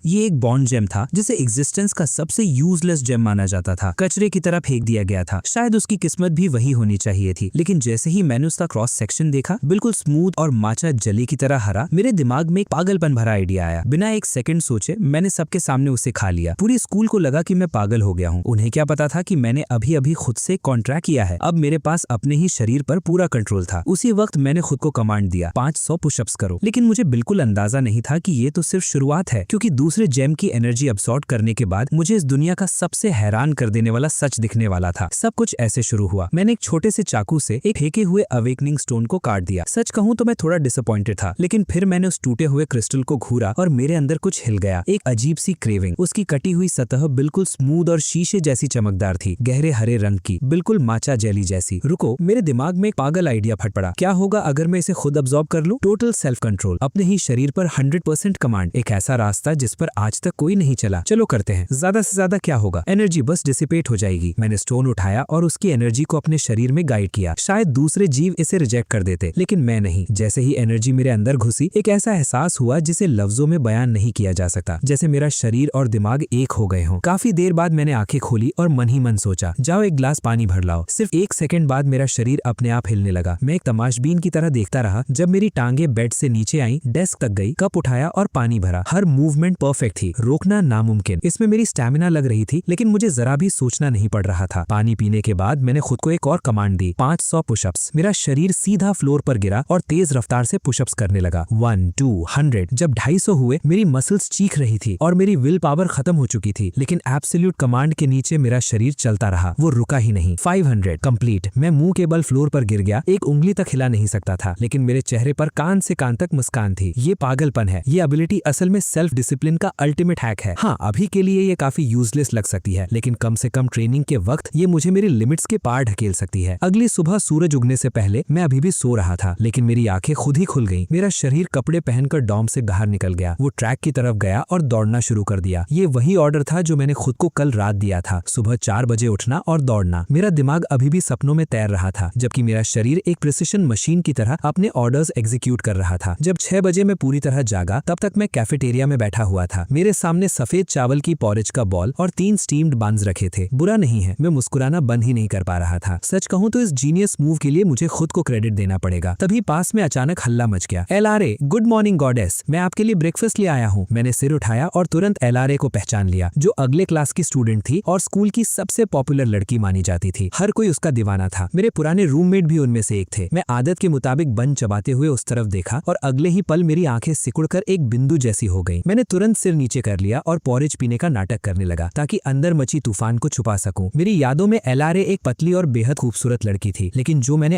ये एक bond GeM था जिसे एग्जिस्टेंस का सबसे यूजलेस जेम माना जाता था, कचरे की तरह फेंक दिया गया था। शायद उसकी किस्मत भी वही होनी चाहिए थी, लेकिन जैसे ही मैंने उसका क्रॉस सेक्शन देखा, बिल्कुल स्मूथ और माचा जली की तरह हरा, मेरे दिमाग में एक पागलपन भरा आइडिया आया। बिना एक सेकंड सोचे मैंने सबके सामने उसे खा लिया। पूरी स्कूल को लगा कि मैं पागल हो गया हूँ। उन्हें क्या पता था कि मैंने अभी अभी खुद से कॉन्ट्रैक्ट किया है। अब मेरे पास अपने ही शरीर पर पूरा कंट्रोल था। उसी वक्त मैंने खुद को कमांड दिया, 500 पुशअप्स करो। लेकिन मुझे बिल्कुल अंदाजा नहीं था कि ये तो सिर्फ शुरुआत है, क्योंकि दूसरे जेम की एनर्जी अब्सॉर्ब करने के बाद मुझे इस दुनिया का सबसे हैरान कर देने वाला सच दिखने वाला था। सब कुछ ऐसे शुरू हुआ। मैंने एक छोटे से चाकू से एक फेंके हुए अवेकनिंग स्टोन को काट दिया। सच कहूं तो मैं थोड़ा डिसअपॉइंटेड था, लेकिन फिर मैंने उस टूटे हुए क्रिस्टल को घूरा और मेरे अंदर कुछ हिल गया। एक अजीब सी क्रेविंग। उसकी कटी हुई सतह बिल्कुल स्मूथ और शीशे जैसी चमकदार थी, गहरे हरे रंग की, बिल्कुल माचा जेली जैसी। रुको, मेरे दिमाग में एक पागल आइडिया फट पड़ा। क्या होगा अगर मैं इसे खुद अब्सॉर्ब कर लूं? टोटल सेल्फ कंट्रोल, अपने ही शरीर पर 100% कमांड। एक ऐसा रास्ता जिस पर आज तक कोई नहीं चला। चलो करते हैं। ज्यादा से ज्यादा क्या होगा? एनर्जी बस डिसिपेट हो जाएगी। मैंने स्टोन उठाया और उसकी एनर्जी को अपने शरीर में गाइड किया। शायद दूसरे जीव इसे रिजेक्ट कर देते, लेकिन मैं नहीं। जैसे ही एनर्जी मेरे अंदर घुसी, एक ऐसा एहसास हुआ जिसे लफ्जों में बयान नहीं किया जा सकता, जैसे मेरा शरीर और दिमाग एक हो गए हों। काफी देर बाद मैंने आंखें खोली और मन ही मन सोचा, जाओ एक ग्लास पानी भर लाओ। सिर्फ 1 सेकंड बाद मेरा शरीर अपने आप हिलने लगा। मैं एक तमाशबीन की तरह देखता रहा जब मेरी टांगे बेड से नीचे आई, डेस्क तक गई, कप उठाया और पानी भरा। हर मूवमेंट परफेक्ट थी, रोकना नामुमकिन। इसमें मेरी स्टैमिना लग रही थी, लेकिन मुझे जरा भी सोचना नहीं पड़ रहा था। पानी पीने के बाद मैंने खुद को एक और कमांड दी, 500 पुशअप्स। मेरा शरीर सीधा फ्लोर पर गिरा और तेज रफ्तार से पुशअप्स करने लगा। 1, 2, 100। जब 250 हुए, मेरी मसल्स चीख रही थी और मेरी विल पावर खत्म हो चुकी थी, लेकिन एब्सोल्यूट कमांड के नीचे मेरा शरीर चलता रहा, वो रुका ही नहीं। 500 कंप्लीट। मैं मुंह के बल फ्लोर पर गिर गया, एक उंगली तक हिला नहीं सकता था, लेकिन मेरे चेहरे पर कान से कान तक मुस्कान थी। ये पागलपन है। ये एबिलिटी असल में सेल्फ डिसिप्लिन का अल्टीमेट हैक है। हाँ, अभी के लिए ये काफी यूजलेस लग सकती है, लेकिन कम से कम ट्रेनिंग के वक्त ये मुझे मेरी लिमिट्स के पार ढकेल सकती है। अगली सुबह सूरज उगने से पहले मैं अभी भी सो रहा था, लेकिन मेरी आंखें खुद ही खुल गईं। मेरा शरीर कपड़े पहनकर डॉम से बाहर निकल गया। वो ट्रैक की तरफ गया और दौड़ना शुरू कर दिया। ये वही ऑर्डर था जो मैंने खुद को कल रात दिया था, सुबह 4 बजे उठना और दौड़ना। मेरा दिमाग अभी भी सपनों में तैर रहा था, जबकि मेरा शरीर एक प्रिसिशन मशीन की तरह अपने ऑर्डर्स एग्जीक्यूट कर रहा था। जब 6 बजे मैं पूरी तरह जागा, तब तक मैं कैफेटेरिया में बैठा हुआ था। मेरे सामने सफेद चावल की पॉरेज का बॉल और 3 स्टीम्ड बन्स रखे थे। बुरा नहीं है, मैं मुस्कुराना बंद ही नहीं कर पा रहा था। सच कहूं तो इस जीनियस मूव के लिए मुझे खुद को क्रेडिट देना पड़ेगा। तभी पास में अचानक हल्ला मच गया। LRA, गुड मॉर्निंग गॉडेस, मैं आपके लिए ब्रेकफास्ट ले आया हूँ। मैंने सिर उठाया और तुरंत LRA को पहचान लिया, जो अगले क्लास की स्टूडेंट थी और स्कूल की सबसे पॉपुलर लड़की मानी जाती थी। हर कोई उसका दीवाना था। मेरे पुराने रूममेट भी उनमें से एक थे। मैं आदत के मुताबिक बन चबाते हुए उस तरफ देखा और अगले ही पल मेरी आंखें सिकुड़कर एक बिंदु जैसी हो गईं। मैंने तुरंत सिर नीचे कर लिया और पॉरेज पीने का नाटक करने लगा, ताकि अंदर मची तूफान को छुपा सकूं। मेरी यादों में LRA एक पतली और बेहद खूबसूरत लड़की थी, लेकिन जो मैंने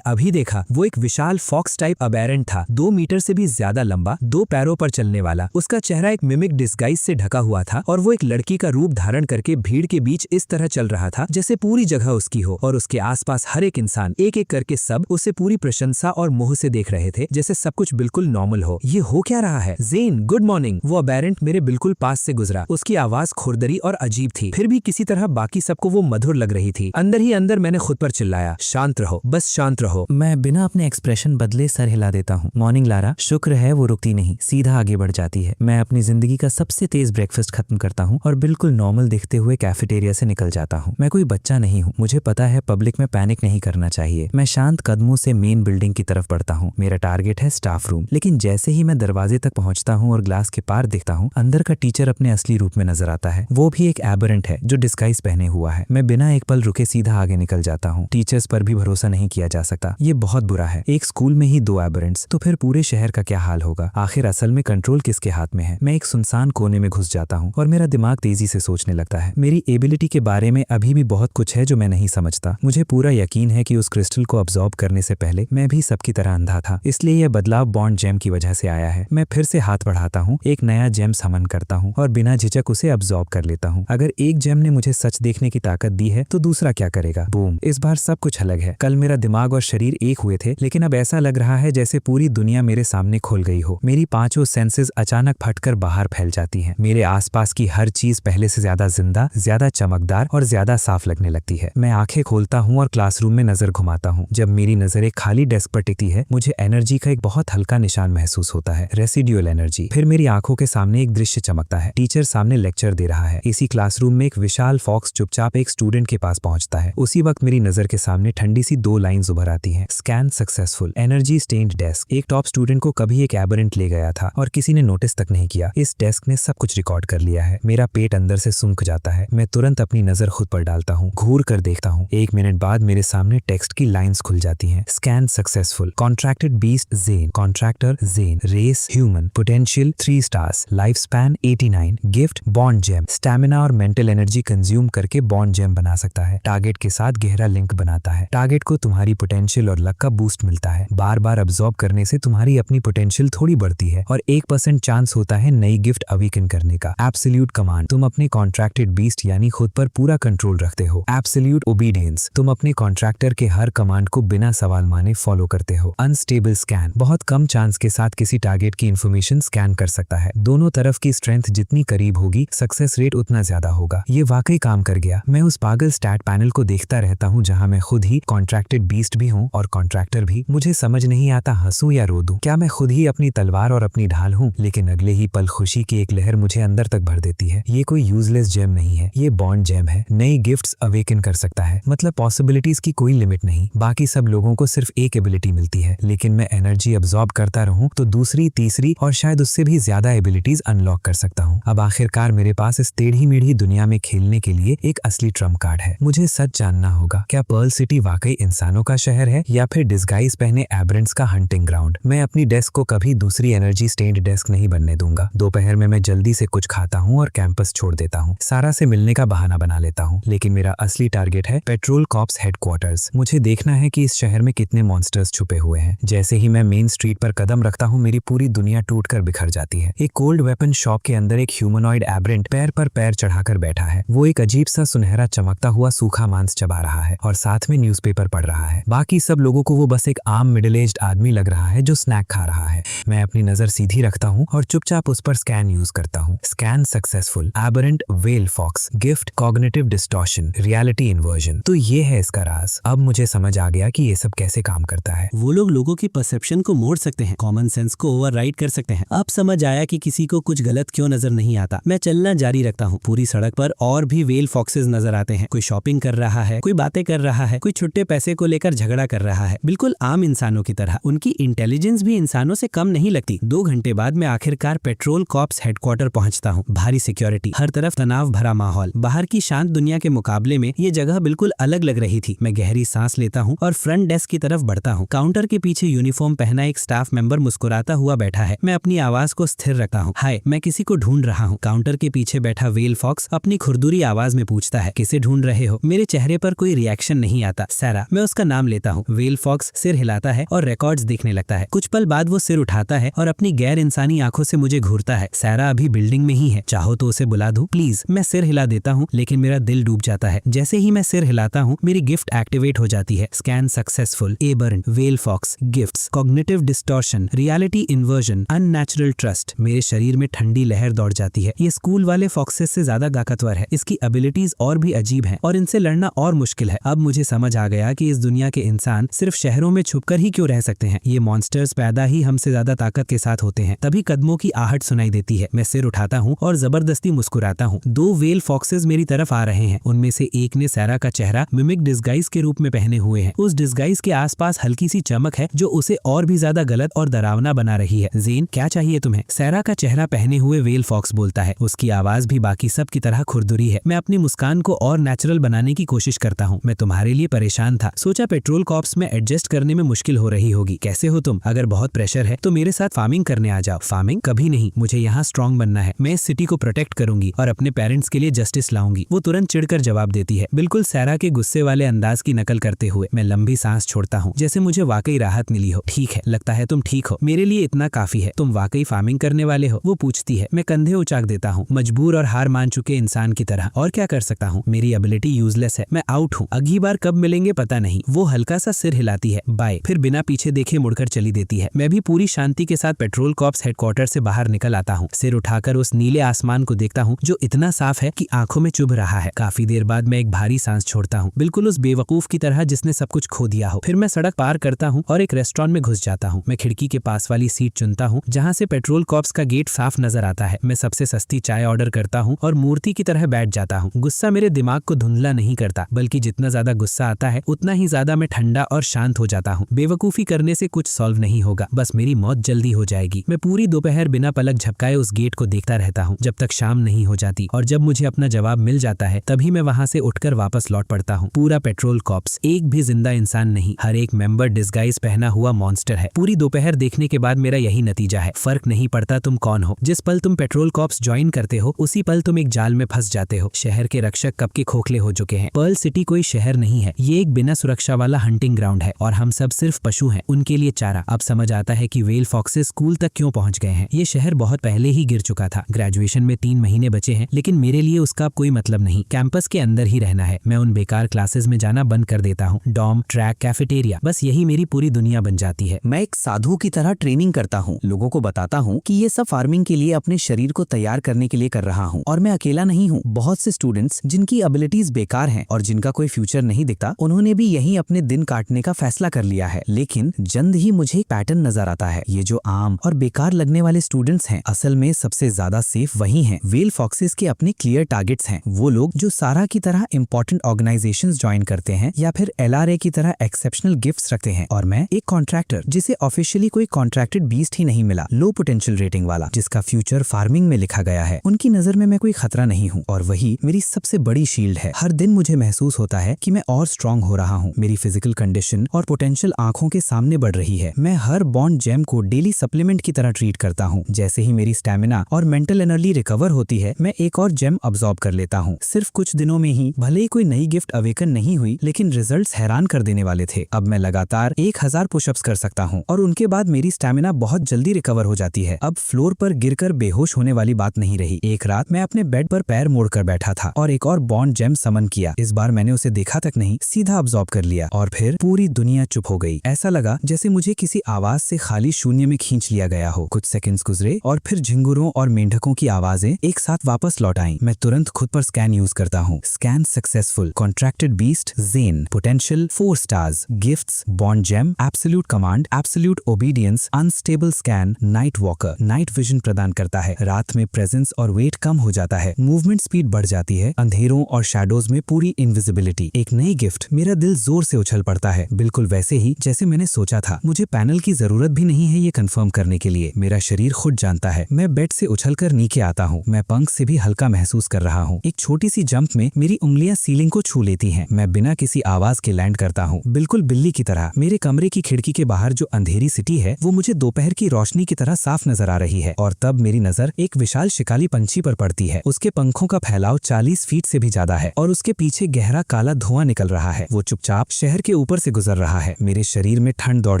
अभी देखा वो एक विशाल फॉक्स टाइप अबेरेंट था, 2 मीटर से भी ज्यादा लंबा, 2 पैरों पर चलने वाला। उसका चेहरा एक मिमिक डिस्गाइज से ढका हुआ था और वो एक लड़की का रूप धारण करके भीड़ के बीच इस तरह चल रहा था जैसे पूरी जगह उसकी हो, और उसके आसपास हर एक इंसान, एक एक करके सब उसे पूरी प्रशंसा और मोह से देख रहे थे, जैसे सब कुछ बिल्कुल नॉर्मल हो। ये हो क्या रहा है? Zen, good morning. वो अबेरेंट मेरे बिल्कुल पास से गुजरा। उसकी आवाज खुरदरी और अजीब थी, फिर भी किसी तरह बाकी सबको वो मधुर लग रही थी। अंदर ही अंदर मैंने खुद पर चिल्लाया, शांत रहो, बस शांत रहो। मैं बिना अपने एक्सप्रेशन बदले सर हिला देता हूँ। मॉर्निंग लारा, शुक्र है वो रुकती नहीं, सीधा आगे बढ़ जाती है। मैं अपनी जिंदगी का सबसे तेज ब्रेकफास्ट खत्म करता हूँ और बिल्कुल नॉर्मल दिखते हुए कैफेटेरिया से निकल जाता हूँ। मैं कोई बच्चा नहीं हूँ, मुझे पता है पब्लिक में पैनिक नहीं करना चाहिए। मैं शांत कदमों से मेन बिल्डिंग की तरफ बढ़ता हूँ। मेरा टारगेट है स्टाफ रूम, लेकिन जैसे ही मैं दरवाजे तक पहुंचता हूँ और ग्लास के पार देखता हूँ, अंदर का टीचर अपने असली रूप में नजर आता है। वो भी एक एबरेंट है जो डिस्गाइज पहने हुआ है। मैं बिना एक पल रुके सीधा आगे निकल जाता हूँ। टीचर्स पर भी भरोसा नहीं किया जा सकता, ये बहुत बुरा है। एक स्कूल में ही 2 एबरेंट्स, तो फिर पूरे शहर का क्या हाल होगा? आखिर असल में कंट्रोल किसके हाथ में है? मैं एक सुनसान कोने में घुस जाता हूँ और मेरा दिमाग तेजी से सोचने लगता है। मेरी एबिलिटी के बारे में अभी भी बहुत कुछ है जो मैं नहीं समझता। मुझे पूरा यकीन है कि उस क्रिस्टल को अब्सॉर्ब करने से पहले मैं भी सबकी तरह अंधा था, इसलिए यह बदलाव बॉन्ड जेम की वजह से आया है। मैं फिर से हाथ बढ़ाता हूँ, एक नया जेम समन करता हूँ और बिना झिझक उसे अब्सॉर्ब कर लेता हूँ। अगर एक जेम ने मुझे सच देखने की ताकत दी है, तो दूसरा क्या करेगा? बूम! इस बार सब कुछ अलग है। कल मेरा दिमाग और शरीर एक हुए थे, लेकिन अब ऐसा लग रहा है जैसे पूरी दुनिया मेरे सामने खुल गई हो। मेरी 5 सेंसेस अचानक फटकर बाहर फैल जाती हैं। मेरे आसपास की हर चीज पहले से ज्यादा जिंदा, ज्यादा चमकदार और ज्यादा साफ लगने लगती है। मैं आंखें खोलता हूँ और क्लासरूम में नजर घुमाता हूँ। जब मेरी नजर एक खाली डेस्क पर टिकती है, मुझे एनर्जी का एक बहुत हल्का निशान महसूस होता है, रेसिड्यूअल एनर्जी। फिर मेरी आंखों के सामने एक दृश्य चमकता है। टीचर सामने लेक्चर दे रहा है। इसी क्लासरूम में एक विशाल फॉक्स चुपचाप एक स्टूडेंट के पास पहुंचता है। उसी वक्त मेरी नजर के सामने ठंडी सी 2 लाइंस उभर आती हैं। Scan successful, energy stained desk. एक टॉप स्टूडेंट को कभी एक एबरेंट ले गया था और किसी ने नोटिस तक नहीं किया। इस डेस्क ने सब कुछ रिकॉर्ड कर लिया है। मेरा पेट अंदर से सूख जाता है। मैं तुरंत अपनी नजर खुद पर डालता हूँ, घूर कर देखता हूँ। 1 मिनट बाद मेरे सामने टेक्स्ट की लाइंस खुल जाती हैं। Scan successful, contracted beast Zen, contractor Zen, race human, potential 3 stars, life span 89, gift bond gem, stamina और मेंटल एनर्जी कंज्यूम करके बॉन्ड जेम बना सकता है। टारगेट के साथ गहरा लिंक बनाता है। टारगेट को तुम्हारी पोटेंशियल और लक का बूस्ट मिलता है। बार बार अब्सॉर्ब करने से तुम्हारी अपनी पोटेंशियल थोड़ी बढ़ती है और 1% चांस होता है नई गिफ्ट अवेकन करने का। एब्सोल्यूट कमांड, तुम अपने कॉन्ट्रैक्टेड बीस्ट यानी खुद पर पूरा कंट्रोल रखते हो। एब्सोल्यूट ओबीडियंस, तुम अपने कॉन्ट्रैक्टर के हर कमांड को बिना सवाल माने फॉलो करते हो। अनस्टेबल स्कैन, बहुत कम चांस के साथ किसी टारगेट की इंफॉर्मेशन स्कैन कर सकता है। दोनों तरफ की स्ट्रेंथ जितनी करीब होगी सक्सेस रेट उतना ज्यादा होगा। ये वाकई काम कर गया। मैं उस पागल स्टैट पैनल को देखता रहता हूँ जहाँ मैं खुद ही कॉन्ट्रैक्टेड बीस्ट भी हूँ और कॉन्ट्रैक्टर भी। मुझे समझ नहीं आता हंसूं या रो दूं। क्या मैं खुद ही अपनी तलवार और अपनी ढाल हूँ? लेकिन अगले ही पल खुशी की एक लहर मुझे अंदर तक भर देती है। ये कोई यूजलेस जेम नहीं है, ये बॉन्ड जेम है। नई गिफ्ट्स अवेकन कर सकता है। मतलब पॉसिबिलिटीज की कोई लिमिट नहीं। बाकी सब लोगों को सिर्फ एक एबिलिटी मिलती है, लेकिन मैं एनर्जी अब्सॉर्ब करता रहूं तो दूसरी, तीसरी और शायद उससे भी ज्यादा एबिलिटीज अनलॉक कर सकता हूँ। अब आखिरकार मेरे पास इस टेढ़ी मेढ़ी दुनिया में खेलने के लिए एक असली ट्रम्प कार्ड है। मुझे सच जानना होगा, क्या पर्ल सिटी वाकई इंसानों का शहर है या फिर डिस्गाइज पहने एबरेंट्स का हंटिंग ग्राउंड? मैं अपनी डेस्क को कभी दूसरी एनर्जी स्टेन्ड डेस्क नहीं बनने दूंगा। दोपहर में मैं जल्दी से कुछ खाता हूँ और कैंपस छोड़ देता हूँ। सारा से मिलने का बहाना बना लेता हूँ, लेकिन मेरा असली टारगेट है पेट्रोल कॉप्स हेडक्वार्टर्स। मुझे देखना है कि इस शहर में कितने मॉन्स्टर्स छुपे हुए हैं। जैसे ही मैं मेन स्ट्रीट पर कदम रखता हूँ मेरी पूरी दुनिया टूटकर बिखर जाती है। एक कोल्ड वेपन शॉप के अंदर एक ह्यूमनॉइड एबरेंट पैर पर पैर चढ़ाकर बैठा है। वो एक अजीब सा सुनहरा चमकता हुआ सूखा मांस चबा रहा है और साथ में न्यूज़पेपर पढ़ रहा है। बाकी सब लोगों को वो बस एक आम मिडिल एज्ड आदमी लग रहा है जो स्नैक खा रहा है। मैं अपनी नजर सीधी रखता हूँ और चुपचाप उस पर स्कैन यूज करता हूँ। Scan successful, aberrant well fox, gift cognitive distortion, reality inversion. तो ये है इसका राज। अब मुझे समझ आ गया कि ये सब कैसे काम करता है। वो लोग लोगों की परसेप्शन को मोड़ सकते हैं, कॉमन सेंस को ओवरराइड कर सकते हैं। अब समझ आया कि किसी को कुछ गलत क्यों नजर नहीं आता। मैं चलना जारी रखता हूँ। पूरी सड़क पर और भी वेल फॉक्सेस नजर आते हैं। कोई शॉपिंग कर रहा है, कोई बातें कर रहा है, कोई छुट्टे पैसे को लेकर झगड़ा कर रहा है, बिल्कुल आम इंसानों की तरह। उनकी इंटेलिजेंस भी इंसानों से कम नहीं लगती। 2 घंटे बाद मैं आखिरकार पेट्रोल कॉप्स हेडक्वार्टर पहुंचता हूँ। भारी सिक्योरिटी, हर तरफ तनाव भरा माहौल। बाहर की शांत दुनिया के मुकाबले में ये जगह बिल्कुल अलग लग रही थी। मैं गहरी सांस लेता हूँ और फ्रंट डेस्क की तरफ बढ़ता हूँ। काउंटर के पीछे यूनिफॉर्म पहना एक स्टाफ मेंबर मुस्कुराता हुआ बैठा है। मैं अपनी आवाज को स्थिर रखता हूँ। हाय, मैं किसी को ढूंढ रहा हूँ। काउंटर के पीछे बैठा वेल फॉक्स अपनी खुरदुरी आवाज में पूछता है, किसे ढूंढ रहे हो? मेरे चेहरे पर कोई रिएक्शन नहीं आता। सैरा, मैं उसका नाम लेता हूँ। वेल फॉक्स सिर हिलाता है और रिकॉर्ड्स देखने लगता है। कुछ पल बाद वो सिर उठाता है और अपनी गैर इंसानी आंखों से मुझे घूरता है। सैरा अभी बिल्डिंग में ही है, चाहो तो उसे बुला दूं? प्लीज। मैं सिर हिला देता हूँ, लेकिन मेरा दिल डूब जाता है। जैसे ही मैं सिर हिलाता हूँ मेरी गिफ्ट एक्टिवेट हो जाती है। Scan successful, aberrant, well fox, gifts, cognitive distortion, reality inversion, unnatural trust. मेरे शरीर में ठंडी लहर दौड़ जाती है। ये स्कूल वाले फॉक्सेस से ज्यादा ताकतवर है। इसकी एबिलिटीज और भी अजीब हैं और इनसे लड़ना और मुश्किल है। अब मुझे समझ आ गया कि इस दुनिया के इंसान सिर्फ शहरों में छुपकर ही क्यों रह सकते हैं। ये मॉन्स्टर्स पैदा ही हमसे ज्यादा ताकत के साथ होते हैं। तभी कदमों की आहट सुनाई देती है। मैं सिर उठाता हूँ और जबरदस्ती मुस्कुराता हूँ। 2 वेल फॉक्सेस मेरी तरफ आ रहे हैं। उनमें से एक ने सैरा का चेहरा मिमिक डिस्गाइज के रूप में पहने हुए है। उस डिस्गाइज के आसपास हल्की सी चमक है जो उसे और भी ज्यादा गलत और डरावना बना रही है। ज़ेन, क्या चाहिए तुम्हें? सैरा का चेहरा पहने हुए वेल फॉक्स बोलता है। उसकी आवाज भी बाकी सब की तरह खुरदुरी है। मैं अपनी मुस्कान को और नेचुरल बनाने की कोशिश करता हूँ। मैं तुम्हारे लिए परेशान था। सोचा पेट्रोल कॉप्स में एडजस्ट करने में मुश्किल हो रही होगी। कैसे हो तुम? अगर बहुत प्रेशर है तो मेरे साथ फार्मिंग करने आ जाओ। फार्मिंग? कभी नहीं। मुझे यहाँ स्ट्रांग बनना है। मैं इस सिटी को प्रोटेक्ट करूंगी और अपने पेरेंट्स के लिए जस्टिस लाऊंगी। वो तुरंत चिढ़कर जवाब देती है, बिल्कुल सैरा के गुस्से वाले अंदाज की नकल करते हुए। मैं लंबी सांस छोड़ता हूँ, जैसे मुझे वाकई राहत मिली हो। ठीक है, लगता है तुम ठीक हो। मेरे लिए इतना काफी है। तुम वाकई फार्मिंग करने वाले हो? वो पूछती है। मैं कंधे उचाक देता हूँ, मजबूर और हार मान चुके इंसान की तरह। और क्या कर सकता हूँ? मेरी एबिलिटी यूजलेस है। मैं आउट हूँ। अगली बार कब मिलेंगे पता नहीं। वो हल्का सा सिर हिलाती है, बाय। फिर बिना पीछे देखे मुड़कर चली देती है। मैं भी पूरी शांति के साथ पेट्रोल कॉप्स हेडक्वार्टर से बाहर निकल आता हूँ। सिर उठाकर उस नीले आसमान को देखता हूँ जो इतना साफ है कि आंखों में चुभ रहा है। काफी देर बाद मैं एक भारी सांस छोड़ता हूँ, बिल्कुल उस बेवकूफ की तरह जिसने सब कुछ खो दिया हो। फिर मैं सड़क पार करता हूँ और एक रेस्टोरेंट में घुस जाता हूँ। मैं खिड़की के पास वाली सीट चुनता हूँ जहाँ से पेट्रोल कॉप्स शॉप्स का गेट साफ नजर आता है। मैं सबसे सस्ती चाय ऑर्डर करता हूँ और मूर्ति की तरह बैठ जाता हूँ। गुस्सा मेरे दिमाग को धुंधला नहीं करता, बल्कि जितना ज्यादा गुस्सा आता है उतना ही ज्यादा मैं ठंडा और शांत हो जाता हूँ। बेवकूफी करने से कुछ सॉल्व नहीं होगा, बस मेरी मौत जल्दी हो जाएगी। मैं पूरी दोपहर बिना पलक झपकाए उस गेट को देखता रहता हूँ जब तक शाम नहीं हो जाती, और जब मुझे अपना जवाब मिल जाता है तभी मैं वहां से उठकर वापस लौट पड़ता हूँ। पूरा पेट्रोल कॉप्स, एक भी जिंदा इंसान नहीं, हर एक मेंबर डिस्गाइज पहना हुआ मॉन्स्टर है। पूरी दोपहर देखने के बाद मेरा यही नतीजा है, फर्क नहीं पड़ता तुम कौन हो। जिस पल तुम पेट्रोल कॉप्स ज्वाइन करते हो उसी पल तुम एक जाल में फंस जाते हो। शहर के रक्षक कब के खोखले हो चुके हैं। पर्ल सिटी कोई शहर नहीं है, ये एक बिना सुरक्षा वाला हंटिंग ग्राउंड है और हम सब सिर्फ पशु हैं, उनके लिए चारा। अब समझ आता है कि वेल फॉक्सेस स्कूल तक क्यों पहुंच गए हैं। ये शहर बहुत पहले ही गिर चुका था। ग्रेजुएशन में 3 महीने बचे हैं, लेकिन मेरे लिए उसका अब कोई मतलब नहीं। कैंपस के अंदर ही रहना है। मैं उन बेकार क्लासेस में जाना बंद कर देता हूँ। डॉम, ट्रैक, कैफेटेरिया, बस यही मेरी पूरी दुनिया बन जाती है। मैं एक साधु की तरह ट्रेनिंग करता हूँ। लोगों को बताता हूँ कि ये सब फार्मिंग के लिए अपने शरीर को तैयार करने के लिए कर रहा हूँ, और मैं अकेला नहीं हूँ। बहुत से स्टूडेंट्स जिनकी एबिलिटीज बेकार हैं और जिनका कोई फ्यूचर नहीं दिखता, उन्होंने भी यहीं अपने दिन काटने का फैसला कर लिया है। लेकिन जल्द ही मुझे एक पैटर्न नजर आता है। ये जो आम और बेकार लगने वाले स्टूडेंट्स हैं, असल में सबसे ज्यादा सेफ वही हैं। वेल फॉक्सेस के अपने क्लियर टारगेट्स हैं। वो लोग जो सारा की तरह इंपॉर्टेंट ऑर्गेनाइजेशंस ज्वाइन करते हैं या फिर LRA की तरह एक्सेप्शनल गिफ्ट्स रखते हैं। और मैं एक कॉन्ट्रैक्टर जिसे ऑफिशियली कोई कॉन्ट्रैक्टेड बीस्ट ही नहीं मिला, लो पोटेंशियल रेटिंग वाला, जिसका फ्यूचर फार्मिंग में लिखा गया है। उनकी नजर में मैं कोई खतरा नहीं हूँ, और वही मेरी सबसे बड़ी शील्ड है। हर दिन मुझे महसूस होता है कि मैं और स्ट्रांग हो रहा हूँ। मेरी फिजिकल कंडीशन और पोटेंशियल आंखों के सामने बढ़ रही है। मैं हर बॉन्ड जेम को डेली सप्लीमेंट की तरह ट्रीट करता हूँ। जैसे ही मेरी स्टैमिना और मेंटल एनर्जी रिकवर होती है, मैं एक और जेम अब्सॉर्ब कर लेता हूँ। सिर्फ कुछ दिनों में ही, भले ही कोई नई गिफ्ट अवेकन नहीं हुई, लेकिन रिजल्ट्स हैरान कर देने वाले थे। अब मैं लगातार 1000 पुशअप्स कर सकता हूँ, और उनके बाद मेरी स्टैमिना बहुत जल्दी रिकवर हो जाती है। अब फ्लोर पर गिरकर बेहोश होने वाली बात नहीं रही। एक रात मैं अपने बेड पर पैर मोड़कर बैठा था और एक और बॉन्ड जेम समन किया। इस बार मैंने उसे देखा तक नहीं, सीधा अब्सॉर्ब कर लिया, और फिर पूरी दुनिया चुप हो गई। ऐसा लगा जैसे मुझे किसी आवाज से खाली शून्य में खींच लिया गया हो। कुछ सेकंड्स गुजरे और फिर झिंगुरों और मेंढकों की आवाजें एक साथ वापस लौट आईं। मैं तुरंत खुद पर स्कैन यूज करता हूँ। Scan successful, contracted beast, Zen, potential 4 stars, gifts, bond gem, absolute command, absolute obedience, unstable scan, night walker, night vision प्रदान करता है। रात में प्रेजेंस और वेट कम हो जाता है, मूवमेंट स्पीड बढ़ जाती है, अंधेरों और शैडोज में पूरी इनविजिबिलिटी। एक नई गिफ्ट, मेरा दिल जोर से उछल पड़ता है, बिल्कुल वैसे ही जैसे मैंने सोचा था। मुझे पैनल की जरूरत भी नहीं है ये कंफर्म करने के लिए, मेरा शरीर खुद जानता है। मैं बेड से उछलकर नीचे आता हूँ। मैं पंख से भी हल्का महसूस कर रहा हूँ। एक छोटी सी जंप में मेरी उंगलियां सीलिंग को छू लेती हैं। मैं बिना किसी आवाज के लैंड करता हूँ, बिल्कुल बिल्ली की तरह। मेरे कमरे की खिड़की के बाहर जो अंधेरी सिटी है, वो मुझे दोपहर की रोशनी की तरह साफ नजर आ रही है। और तब मेरी नजर एक विशाल शिकाली पंछी पर पड़ती है। उसके पंखों का फैलाव 40 फीट से भी ज्यादा है और उसके पीछे गहरा काला धुआं निकल रहा है। वो चुपचाप शहर के ऊपर से गुजर रहा है। मेरे शरीर में ठंड दौड़